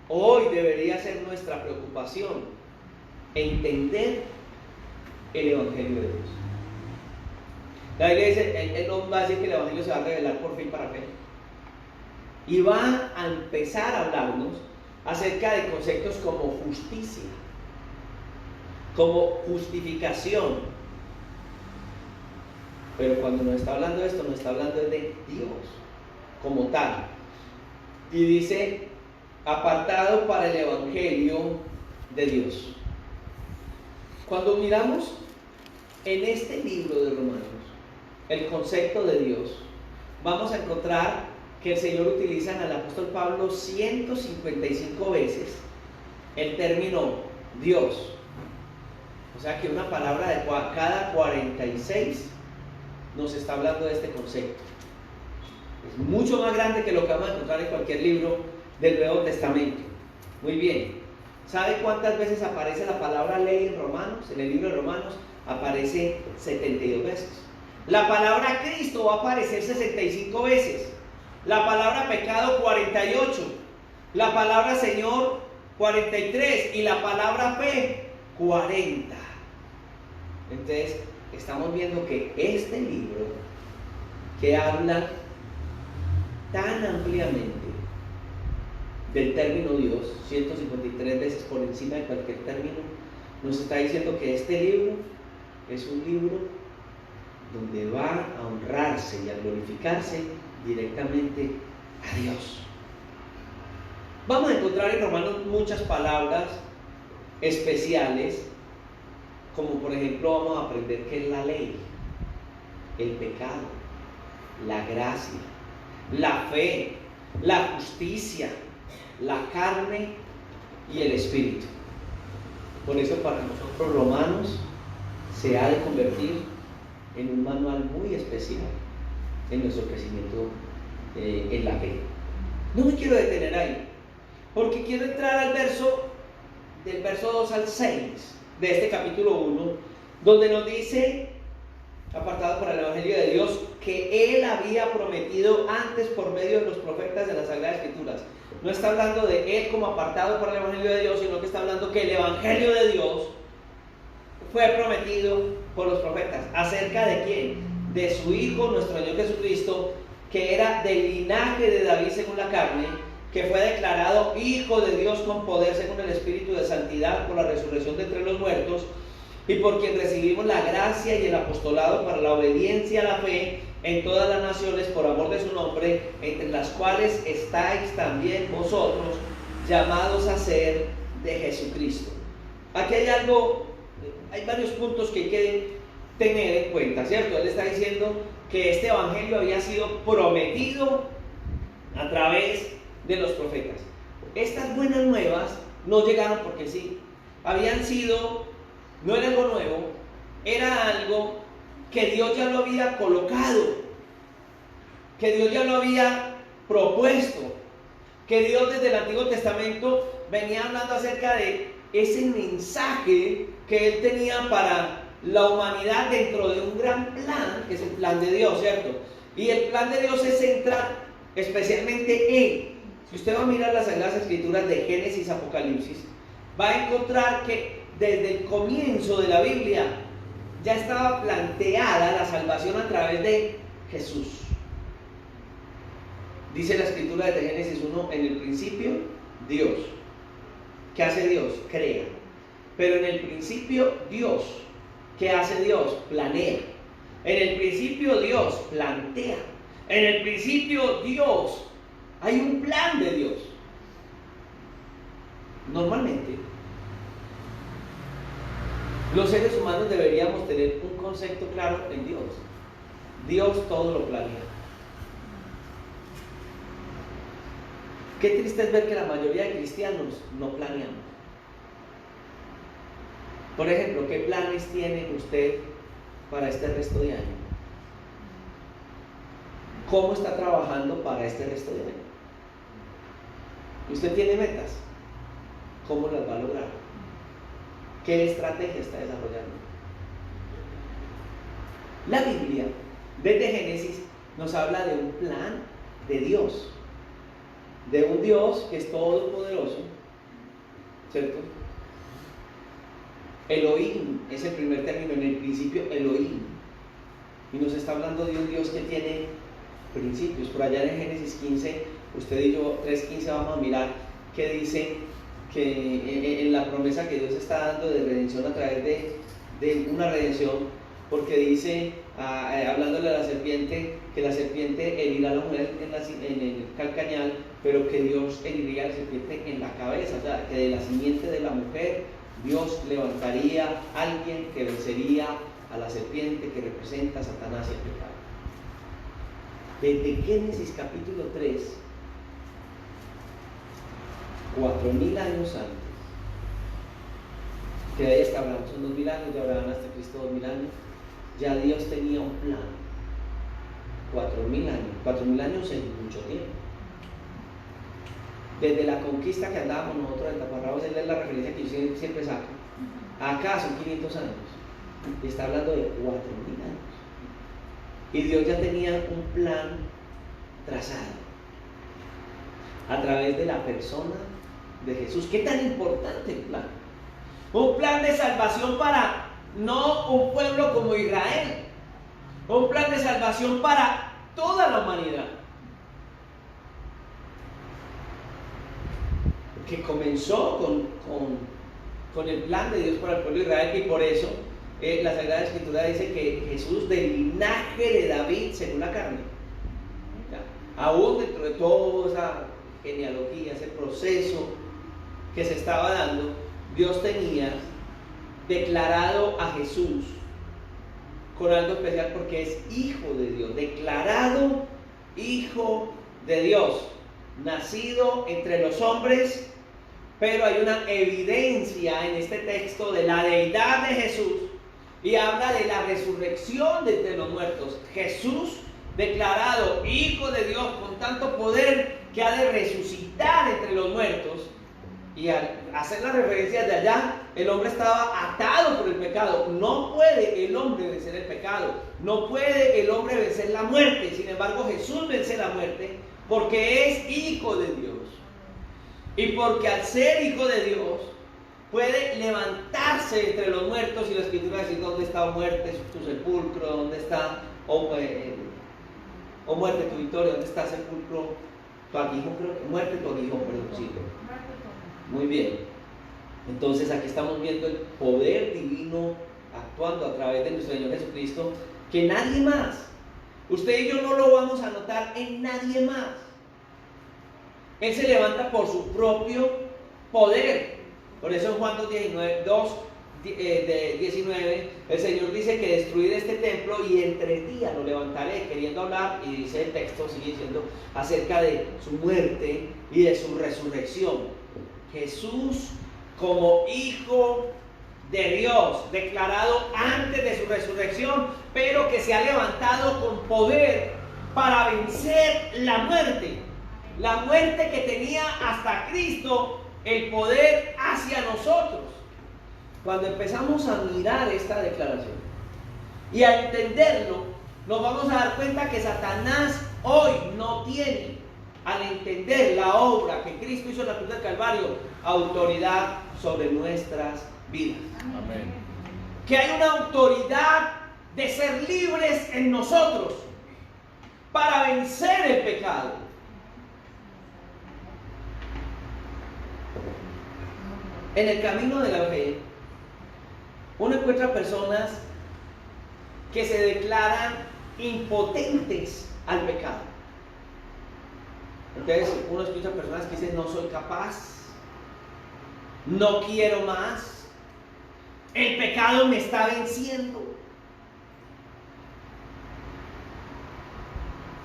Hoy debería ser nuestra preocupación entender el Evangelio de Dios. La Biblia dice, Él nos va a decir que el Evangelio se va a revelar por fin para fe. Y va a empezar a hablarnos acerca de conceptos como justicia, como justificación, Pero cuando nos está hablando de esto, nos está hablando de Dios como tal. Y dice, apartado para el Evangelio de Dios. Cuando miramos en este libro de Romanos el concepto de Dios, vamos a encontrar que el Señor utiliza en el apóstol Pablo 155 veces el término Dios. O sea que una palabra de cada 46 nos está hablando de este concepto. Es mucho más grande que lo que vamos a encontrar en cualquier libro del Nuevo Testamento. Muy bien. ¿Sabe cuántas veces aparece la palabra ley en Romanos? En el libro de Romanos aparece 72 veces. La palabra Cristo va a aparecer 65 veces. La palabra pecado 48. La palabra Señor 43. Y la palabra fe 40. Entonces, estamos viendo que este libro, que habla tan ampliamente del término Dios, 153 veces por encima de cualquier término, nos está diciendo que este libro es un libro donde va a honrarse y a glorificarse directamente a Dios. Vamos a encontrar en Romanos muchas palabras especiales, como por ejemplo vamos a aprender qué es la ley, el pecado, la gracia, la fe, la justicia, la carne y el espíritu. Por eso para nosotros Romanos se ha de convertir en un manual muy especial en nuestro crecimiento en la fe. No me quiero detener ahí, porque quiero entrar al del verso 2 al 6 de este capítulo 1, donde nos dice, apartado por el Evangelio de Dios, que Él había prometido antes por medio de los profetas de las Sagradas Escrituras. No está hablando de Él como apartado por el Evangelio de Dios, sino que está hablando que el Evangelio de Dios fue prometido por los profetas. ¿Acerca de quién? De su Hijo, nuestro Señor Jesucristo, que era del linaje de David según la carne, que fue declarado Hijo de Dios con poder según el Espíritu de santidad por la resurrección de entre los muertos, y por quien recibimos la gracia y el apostolado para la obediencia a la fe en todas las naciones por amor de su nombre, entre las cuales estáis también vosotros, llamados a ser de Jesucristo. Aquí hay varios puntos que hay que tener en cuenta, ¿cierto? Él está diciendo que este evangelio había sido prometido a través de los profetas. Estas buenas nuevas no llegaron porque sí, no era algo nuevo, era algo que Dios ya lo había colocado, que Dios ya lo había propuesto, que Dios desde el Antiguo Testamento venía hablando acerca de ese mensaje que Él tenía para la humanidad dentro de un gran plan, que es el plan de Dios, ¿cierto? Y el plan de Dios se centra especialmente si usted va a mirar las Sagradas Escrituras de Génesis, Apocalipsis, va a encontrar que desde el comienzo de la Biblia ya estaba planteada la salvación a través de Jesús. Dice la Escritura desde Génesis 1, en el principio, Dios. ¿Qué hace Dios? Crea. Pero en el principio, Dios. ¿Qué hace Dios? Planea. En el principio, Dios plantea. En el principio, Dios. Hay un plan de Dios. Normalmente, los seres humanos deberíamos tener un concepto claro en Dios. Dios todo lo planea. Qué triste es ver que la mayoría de cristianos no planeamos. Por ejemplo, ¿qué planes tiene usted para este resto de año? ¿Cómo está trabajando para este resto de año? ¿Usted tiene metas? ¿Cómo las va a lograr? ¿Qué estrategia está desarrollando? La Biblia, desde Génesis, nos habla de un plan de Dios, de un Dios que es todopoderoso, ¿cierto? Elohim es el primer término, en el principio Elohim, y nos está hablando de un Dios que tiene principios. Por allá en Génesis 15, usted y yo 3:15 vamos a mirar que dice que en la promesa que Dios está dando de redención a través de una redención, porque dice hablándole a la serpiente, que la serpiente herirá a la mujer en el calcañal, pero que Dios heriría a la serpiente en la cabeza, o sea, que de la simiente de la mujer Dios levantaría a alguien que vencería a la serpiente que representa a Satanás y el pecado. Desde Génesis capítulo 3, 4000 años antes, que de ahí hasta Abraham son 2000 años, de Abraham hasta Cristo 2000 años, ya Dios tenía un plan. 4000 años en mucho tiempo. Desde la conquista que andábamos nosotros en Taparrabos, él es la referencia que yo siempre saco. Acá son 500 años. Y está hablando de 4000 años. Y Dios ya tenía un plan trazado a través de la persona de Jesús. ¿Qué tan importante el plan? Un plan de salvación para no un pueblo como Israel. Un plan de salvación para toda la humanidad. Que comenzó con el plan de Dios para el pueblo de Israel, y por eso la Sagrada Escritura dice que Jesús del linaje de David según la carne. Aún dentro de toda esa genealogía, ese proceso que se estaba dando, Dios tenía declarado a Jesús con algo especial, porque es hijo de Dios, declarado hijo de Dios, nacido entre los hombres. Pero hay una evidencia en este texto de la deidad de Jesús, y habla de la resurrección de entre los muertos. Jesús declarado hijo de Dios con tanto poder que ha de resucitar entre los muertos. Y al hacer las referencias de allá, el hombre estaba atado por el pecado. No puede el hombre vencer el pecado, no puede el hombre vencer la muerte. Sin embargo, Jesús vence la muerte porque es hijo de Dios. Y porque al ser hijo de Dios puede levantarse entre los muertos. Y la Escritura dice: ¿dónde está, muerte, tu sepulcro? ¿Dónde está, muerte, tu victoria? ¿Dónde está, sepulcro, tu aguijón? Creo que muerte, tu aguijón, perdón, sí. Muy bien. Entonces aquí estamos viendo el poder divino actuando a través de nuestro Señor Jesucristo, que nadie más, usted y yo no lo vamos a notar en nadie más. Él se levanta por su propio poder. Por eso en Juan 2:19 el Señor dice que destruid este templo y en 3 días lo levantaré, queriendo hablar, y dice el texto, sigue diciendo, acerca de su muerte y de su resurrección. Jesús, como hijo de Dios, declarado antes de su resurrección, pero que se ha levantado con poder para vencer la muerte. La muerte que tenía hasta Cristo, el poder hacia nosotros. Cuando empezamos a mirar esta declaración y a entenderlo, nos vamos a dar cuenta que Satanás hoy no tiene, al entender la obra que Cristo hizo en la cruz del Calvario, autoridad sobre nuestras vidas. Amén. Que hay una autoridad de ser libres en nosotros para vencer el pecado. En el camino de la fe, uno encuentra personas que se declaran impotentes al pecado. Entonces uno escucha personas que dicen: no soy capaz, no quiero más, el pecado me está venciendo.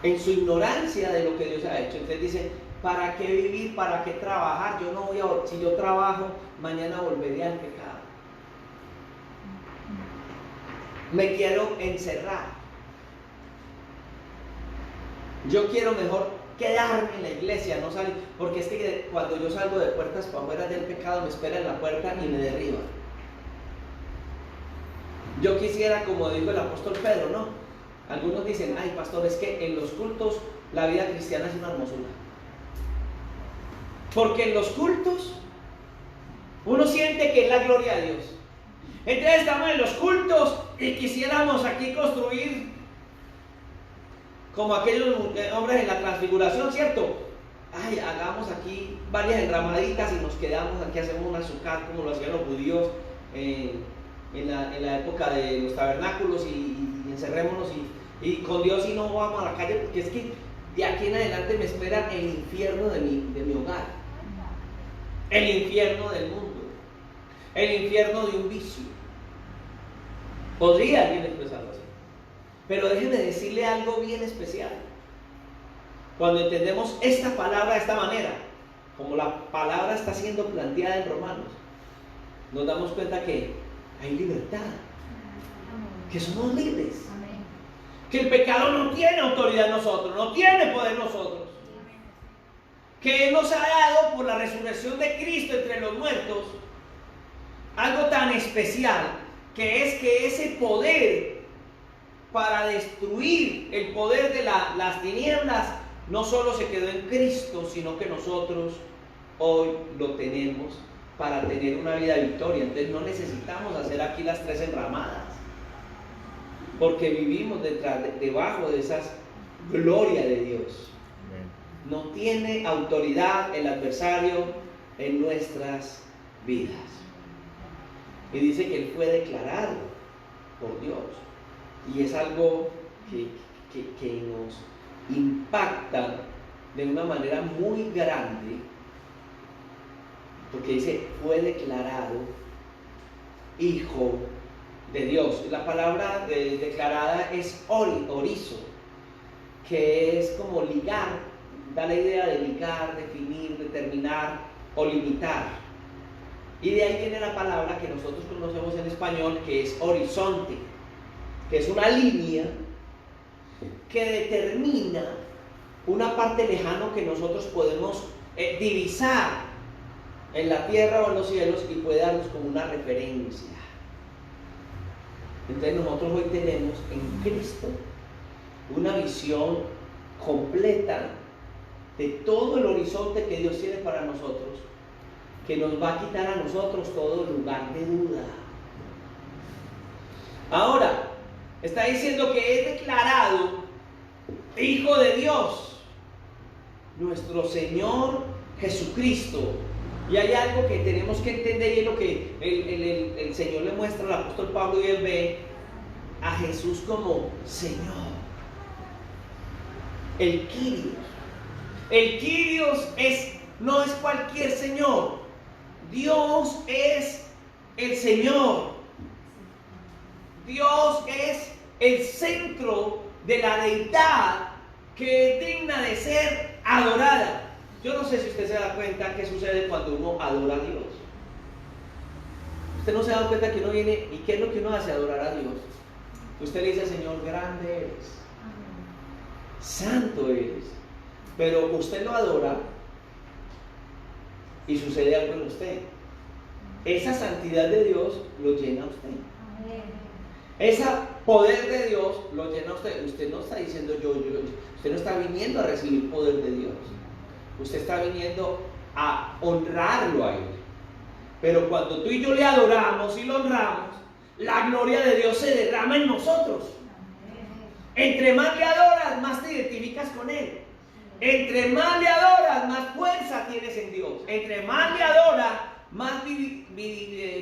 En su ignorancia de lo que Dios ha hecho. Entonces dice: ¿para qué vivir? ¿Para qué trabajar? Yo no voy a, si yo trabajo, mañana volveré al pecado. Me quiero encerrar. Yo quiero mejor quedarme en la iglesia, no salir, porque es que cuando yo salgo de puertas para afuera del pecado, me espera en la puerta y me derriba. Yo quisiera, como dijo el apóstol Pedro, ¿no? Algunos dicen: ay, pastor, es que en los cultos la vida cristiana es una hermosura. Porque en los cultos uno siente que es la gloria de Dios. Entonces estamos en los cultos y quisiéramos aquí construir como aquellos hombres en la transfiguración, ¿cierto? Ay, hagamos aquí varias enramaditas y nos quedamos aquí, hacemos un azúcar como lo hacían los judíos en la época de los tabernáculos, y y encerrémonos y con Dios y no vamos a la calle, porque es que de aquí en adelante me espera el infierno de mi hogar, el infierno del mundo, el infierno de un vicio. Podría alguien expresarlo así, pero déjeme decirle algo bien especial. Cuando entendemos esta palabra de esta manera, como la palabra está siendo planteada en Romanos, nos damos cuenta que hay libertad, que somos libres, que el pecado no tiene autoridad en nosotros, no tiene poder en nosotros, que Él nos ha dado por la resurrección de Cristo entre los muertos algo tan especial, que es que ese poder para destruir el poder de las tinieblas no solo se quedó en Cristo, sino que nosotros hoy lo tenemos para tener una vida de victoria. Entonces no necesitamos hacer aquí las 3 enramadas, porque vivimos debajo de esas gloria de Dios. No tiene autoridad el adversario en nuestras vidas. Y dice que Él fue declarado por Dios. Y es algo que nos impacta de una manera muy grande, porque dice, fue declarado Hijo de Dios. La palabra declarada es orizo, que es como ligar, da la idea de ligar, definir, determinar o limitar. Y de ahí viene la palabra que nosotros conocemos en español, que es horizonte, que es una línea que determina una parte lejana que nosotros podemos divisar en la tierra o en los cielos y puede darnos como una referencia. Entonces nosotros hoy tenemos en Cristo una visión completa de todo el horizonte que Dios tiene para nosotros, que nos va a quitar a nosotros todo lugar de duda. Ahora, está diciendo que es declarado Hijo de Dios, nuestro Señor Jesucristo. Y hay algo que tenemos que entender, y es lo que el Señor le muestra al apóstol Pablo, y él ve a Jesús como Señor. El Kyrios. El Kyrios no es cualquier Señor. Dios es el Señor. Dios es el centro de la deidad que es digna de ser adorada. Yo no sé si usted se da cuenta qué sucede cuando uno adora a Dios. Usted no se da cuenta que uno viene, ¿y qué es lo que uno hace? Adorar a Dios. Usted le dice, Señor, grande eres, santo eres, pero usted lo adora y sucede algo en usted. Esa santidad de Dios lo llena a usted. Ese poder de Dios lo llena a usted. Usted no está diciendo yo. Usted no está viniendo a recibir poder de Dios. Usted está viniendo a honrarlo a Él. Pero cuando tú y yo le adoramos y lo honramos, la gloria de Dios se derrama en nosotros. Entre más le adoras, más te identificas con Él. Entre más le adoras, más fuerza tienes en Dios. Entre más le adoras, más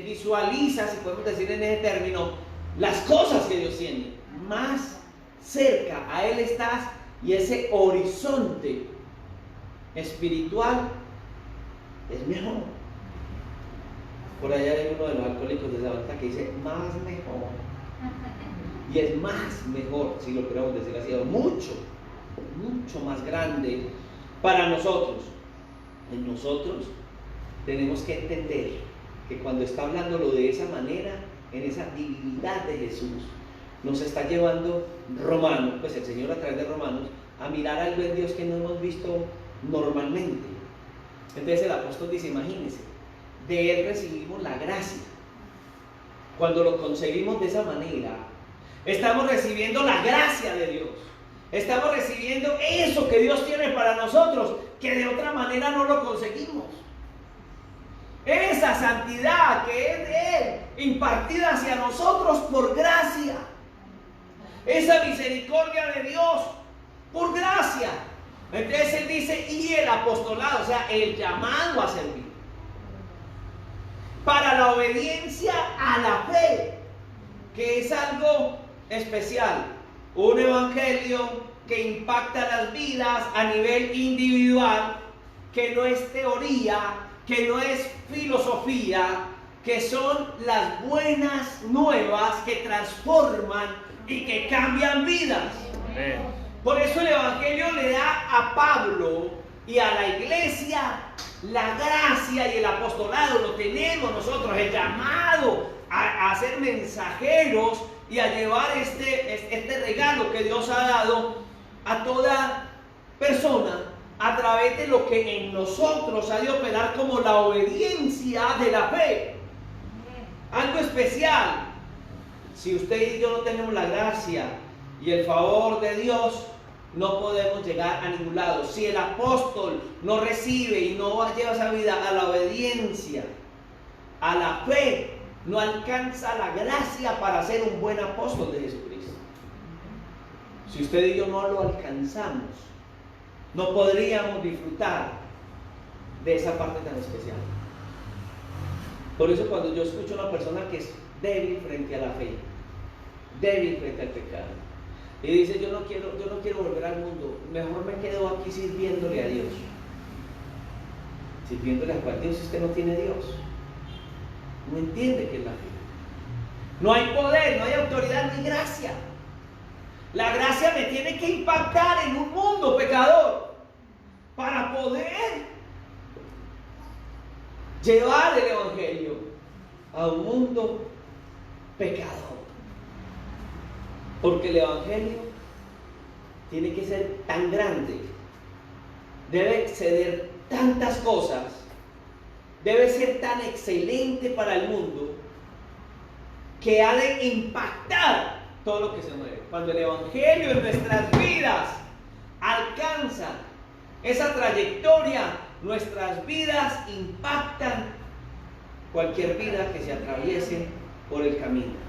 visualizas, si podemos decir en ese término, las cosas que Dios tiene. Más cerca a Él estás, y ese horizonte espiritual es mejor. Por allá hay uno de los alcohólicos de Sabana que dice más mejor, y es más mejor, si lo queremos decir así, mucho más grande para nosotros. En nosotros tenemos que entender que cuando está hablándolo de esa manera, en esa divinidad de Jesús, nos está llevando Romanos, pues el Señor a través de Romanos, a mirar algo en Dios que no hemos visto normalmente. Entonces el apóstol dice, imagínense, de Él recibimos la gracia. Cuando lo concebimos de esa manera, estamos recibiendo la gracia de Dios. Estamos recibiendo eso que Dios tiene para nosotros, que de otra manera no lo conseguimos. Esa santidad que es de Él, impartida hacia nosotros por gracia. Esa misericordia de Dios por gracia. Entonces Él dice, y el apostolado, o sea, el llamado a servir, para la obediencia a la fe, que es algo especial, un evangelio que impacta las vidas a nivel individual, que no es teoría, que no es filosofía, que son las buenas nuevas que transforman y que cambian vidas. Por eso el evangelio le da a Pablo y a la iglesia la gracia y el apostolado. Lo tenemos nosotros, el llamado a ser mensajeros y a llevar este regalo que Dios ha dado a toda persona a través de lo que en nosotros ha de operar como la obediencia de la fe. Algo especial. Si usted y yo no tenemos la gracia y el favor de Dios, no podemos llegar a ningún lado. Si el apóstol no recibe y no lleva esa vida a la obediencia, a la fe, no alcanza la gracia para ser un buen apóstol de Jesucristo. Si usted y yo no lo alcanzamos, no podríamos disfrutar de esa parte tan especial. Por eso cuando yo escucho a una persona que es débil frente a la fe, débil frente al pecado, y dice yo no quiero volver al mundo, mejor me quedo aquí sirviéndole a Dios. Sirviéndole a cuál Dios si usted no tiene Dios. No entiende qué es la fe. No hay poder, no hay autoridad ni gracia. La gracia me tiene que impactar en un mundo pecador para poder llevar el evangelio a un mundo pecador. Porque el evangelio tiene que ser tan grande, debe exceder tantas cosas, debe ser tan excelente para el mundo, que ha de impactar todo lo que se mueve. Cuando el evangelio en nuestras vidas alcanza esa trayectoria, nuestras vidas impactan cualquier vida que se atraviese por el camino.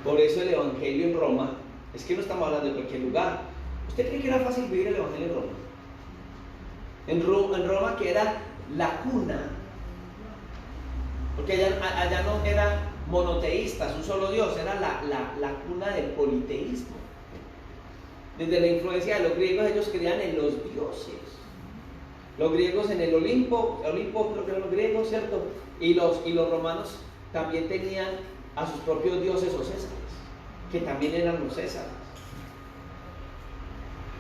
Por eso el evangelio en Roma, es que no estamos hablando de cualquier lugar. ¿Usted cree que era fácil vivir el evangelio en Roma? En Roma, que era la cuna, porque allá no eran monoteístas, un solo Dios, era la cuna del politeísmo. Desde la influencia de los griegos, ellos creían en los dioses. Los griegos en el Olimpo creo que eran los griegos, ¿cierto? Y los romanos también tenían a sus propios dioses o césares, que también eran los césares.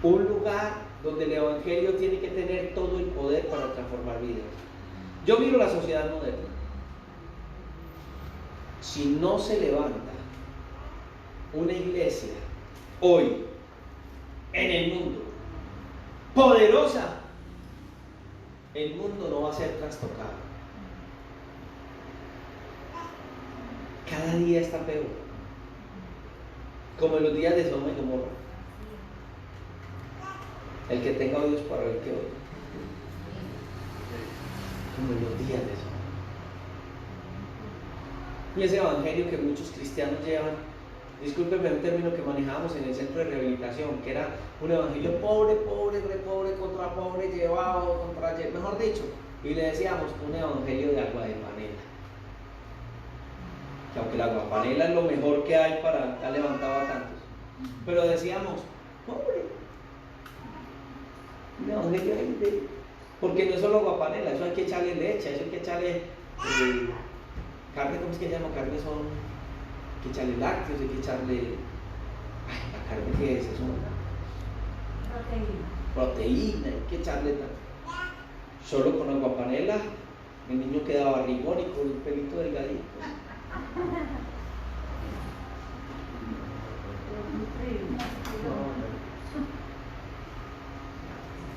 Un lugar donde el evangelio tiene que tener todo el poder para transformar vidas. Yo miro la sociedad moderna. Si no se levanta una iglesia hoy en el mundo poderosa, el mundo no va a ser trastocado. Cada día está peor, como en los días de Sodoma y Gomorra. El que tenga oídos para oír, que oiga. Como en los días de Sodoma. Y ese evangelio que muchos cristianos llevan, discúlpenme un término que manejábamos en el centro de rehabilitación, que era un evangelio pobre, re pobre, contra pobre, llevado, contra, mejor dicho, y le decíamos un evangelio de agua de panela. Que aunque el agua panela es lo mejor que hay para estar levantado a tantos, pero decíamos, pobre, un evangelio de, porque no es solo agua panela, eso hay que echarle leche, eso hay que echarle carne, ¿cómo es que llama? Carne son, hay que echarle lácteos, hay que echarle, la carne que es eso, proteína, hay que echarle tal. Solo con agua panela el niño quedaba barrigón y con el pelito delgadito.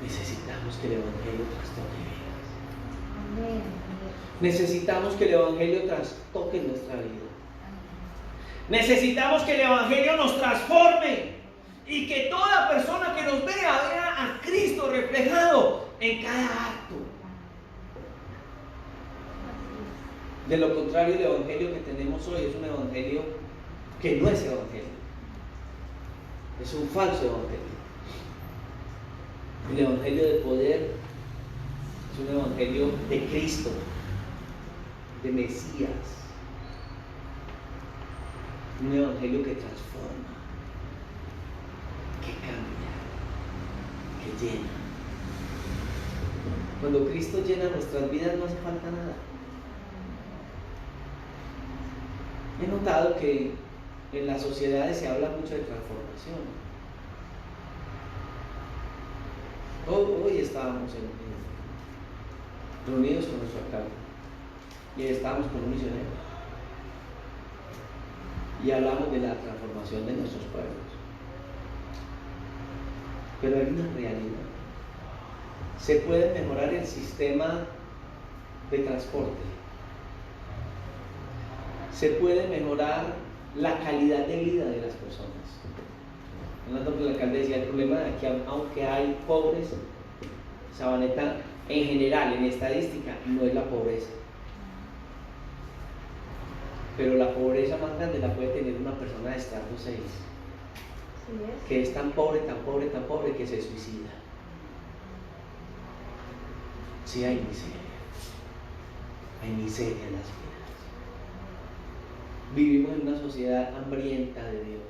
Necesitamos que el evangelio trastoque vidas. Necesitamos que el evangelio trastoque nuestra vida. Necesitamos que el evangelio nos transforme y que toda persona que nos vea a Cristo reflejado en cada acto. De lo contrario, el evangelio que tenemos hoy es un evangelio que no es evangelio. Es un falso evangelio. El evangelio de poder es un evangelio de Cristo, de Mesías. Un evangelio que transforma, que cambia, que llena. Cuando Cristo llena nuestras vidas no hace falta nada. He notado que en las sociedades se habla mucho de transformación. Hoy estábamos reunidos con nuestro alcalde y estábamos con un misionero y hablamos de la transformación de nuestros pueblos. Pero hay una realidad. Se puede mejorar el sistema de transporte, se puede mejorar la calidad de vida de las personas. Hablando con el alcalde decía, el problema de aquí, aunque hay pobres, Sabaneta en general, en estadística, no es la pobreza, pero la pobreza más grande la puede tener una persona de estrato 6, que es tan pobre, tan pobre, tan pobre que se suicida. Sí, hay miseria en las vidas. Vivimos en una sociedad hambrienta de Dios.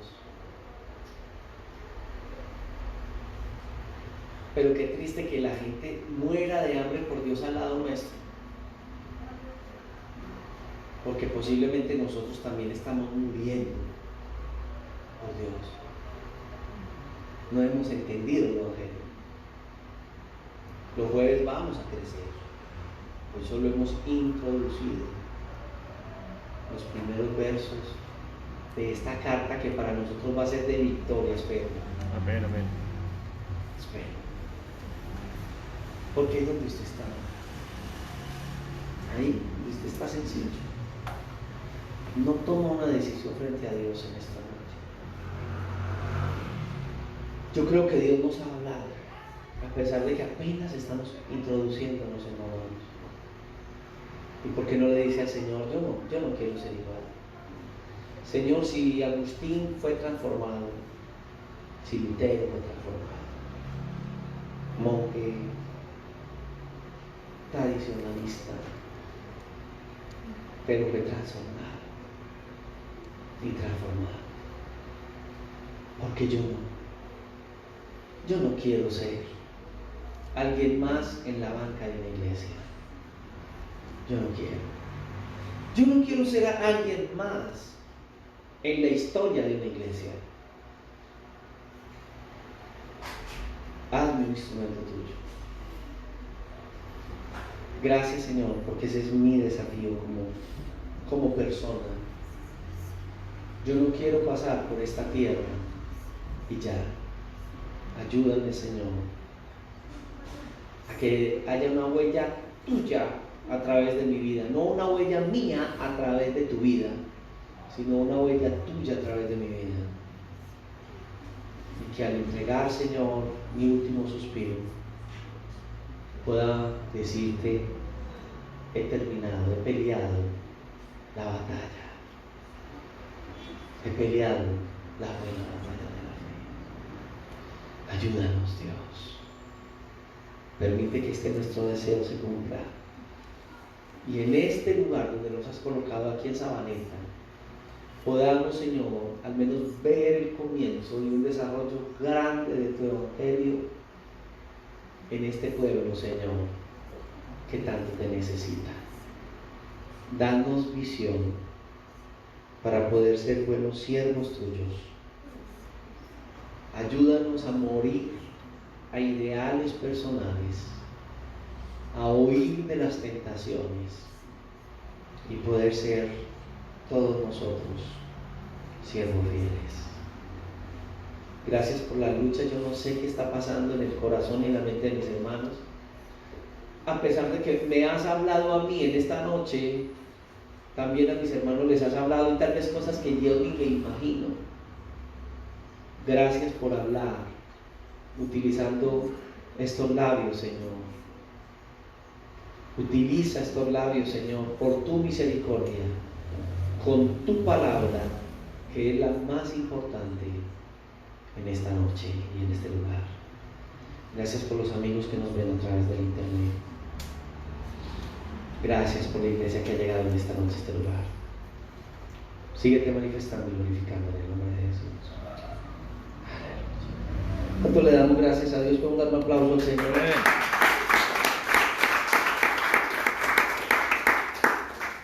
Pero qué triste que la gente muera de hambre por Dios al lado nuestro, porque posiblemente nosotros también estamos muriendo por Dios. No hemos entendido el Evangelio. Los jueves vamos a crecer, hoy solo hemos introducido los primeros versos de esta carta que para nosotros va a ser de victoria, espero. Amén, amén. Espero. Porque es donde usted está. Ahí, donde usted está sencillo. No toma una decisión frente a Dios en esta noche. Yo creo que Dios nos ha hablado, a pesar de que apenas estamos introduciéndonos en nosotros. ¿Y por qué no le dice al Señor, yo no quiero ser igual? Señor, si Agustín fue transformado, si Lutero fue transformado, monje, tradicionalista, pero fue transformado y transformado, porque yo no quiero ser alguien más en la banca de una iglesia. Yo no quiero ser alguien más en la historia de una iglesia. Hazme un instrumento tuyo. Gracias, Señor, porque ese es mi desafío como persona. Yo no quiero pasar por esta tierra y ya. Ayúdame, Señor, a que haya una huella tuya a través de mi vida, no una huella mía a través de tu vida, sino una huella tuya a través de mi vida. Y que al entregar, Señor, mi último suspiro, pueda decirte, he terminado, he peleado la batalla, he peleado la buena batalla de la fe. Ayúdanos, Dios. Permite que este nuestro deseo se cumpla. Y en este lugar donde nos has colocado aquí en Sabaneta, podamos, Señor, al menos ver el comienzo de un desarrollo grande de tu Evangelio en este pueblo, Señor, que tanto te necesita. Danos visión para poder ser buenos siervos tuyos. Ayúdanos a morir a ideales personales, a huir de las tentaciones y poder ser todos nosotros siervos fieles. Gracias por la lucha. Yo no sé qué está pasando en el corazón y en la mente de mis hermanos. A pesar de que me has hablado a mí en esta noche, también a mis hermanos les has hablado y tal vez cosas que yo ni me imagino. Gracias por hablar utilizando estos labios, Señor. Utiliza estos labios, Señor, por tu misericordia, con tu palabra, que es la más importante en esta noche y en este lugar. Gracias por los amigos que nos ven a través del internet. Gracias por la iglesia que ha llegado en esta noche a este lugar. Síguete manifestando y glorificando en el nombre de Jesús. ¿Cuánto le damos gracias a Dios? Podemos dar un aplauso al Señor.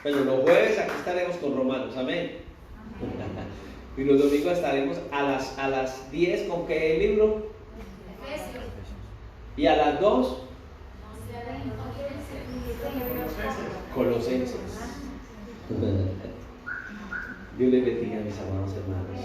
Bueno, los jueves aquí estaremos con Romanos, amén. Y los domingos estaremos a las 10 con qué libro. Y a las 2 Colosenses. Dios les bendiga, mis amados hermanos.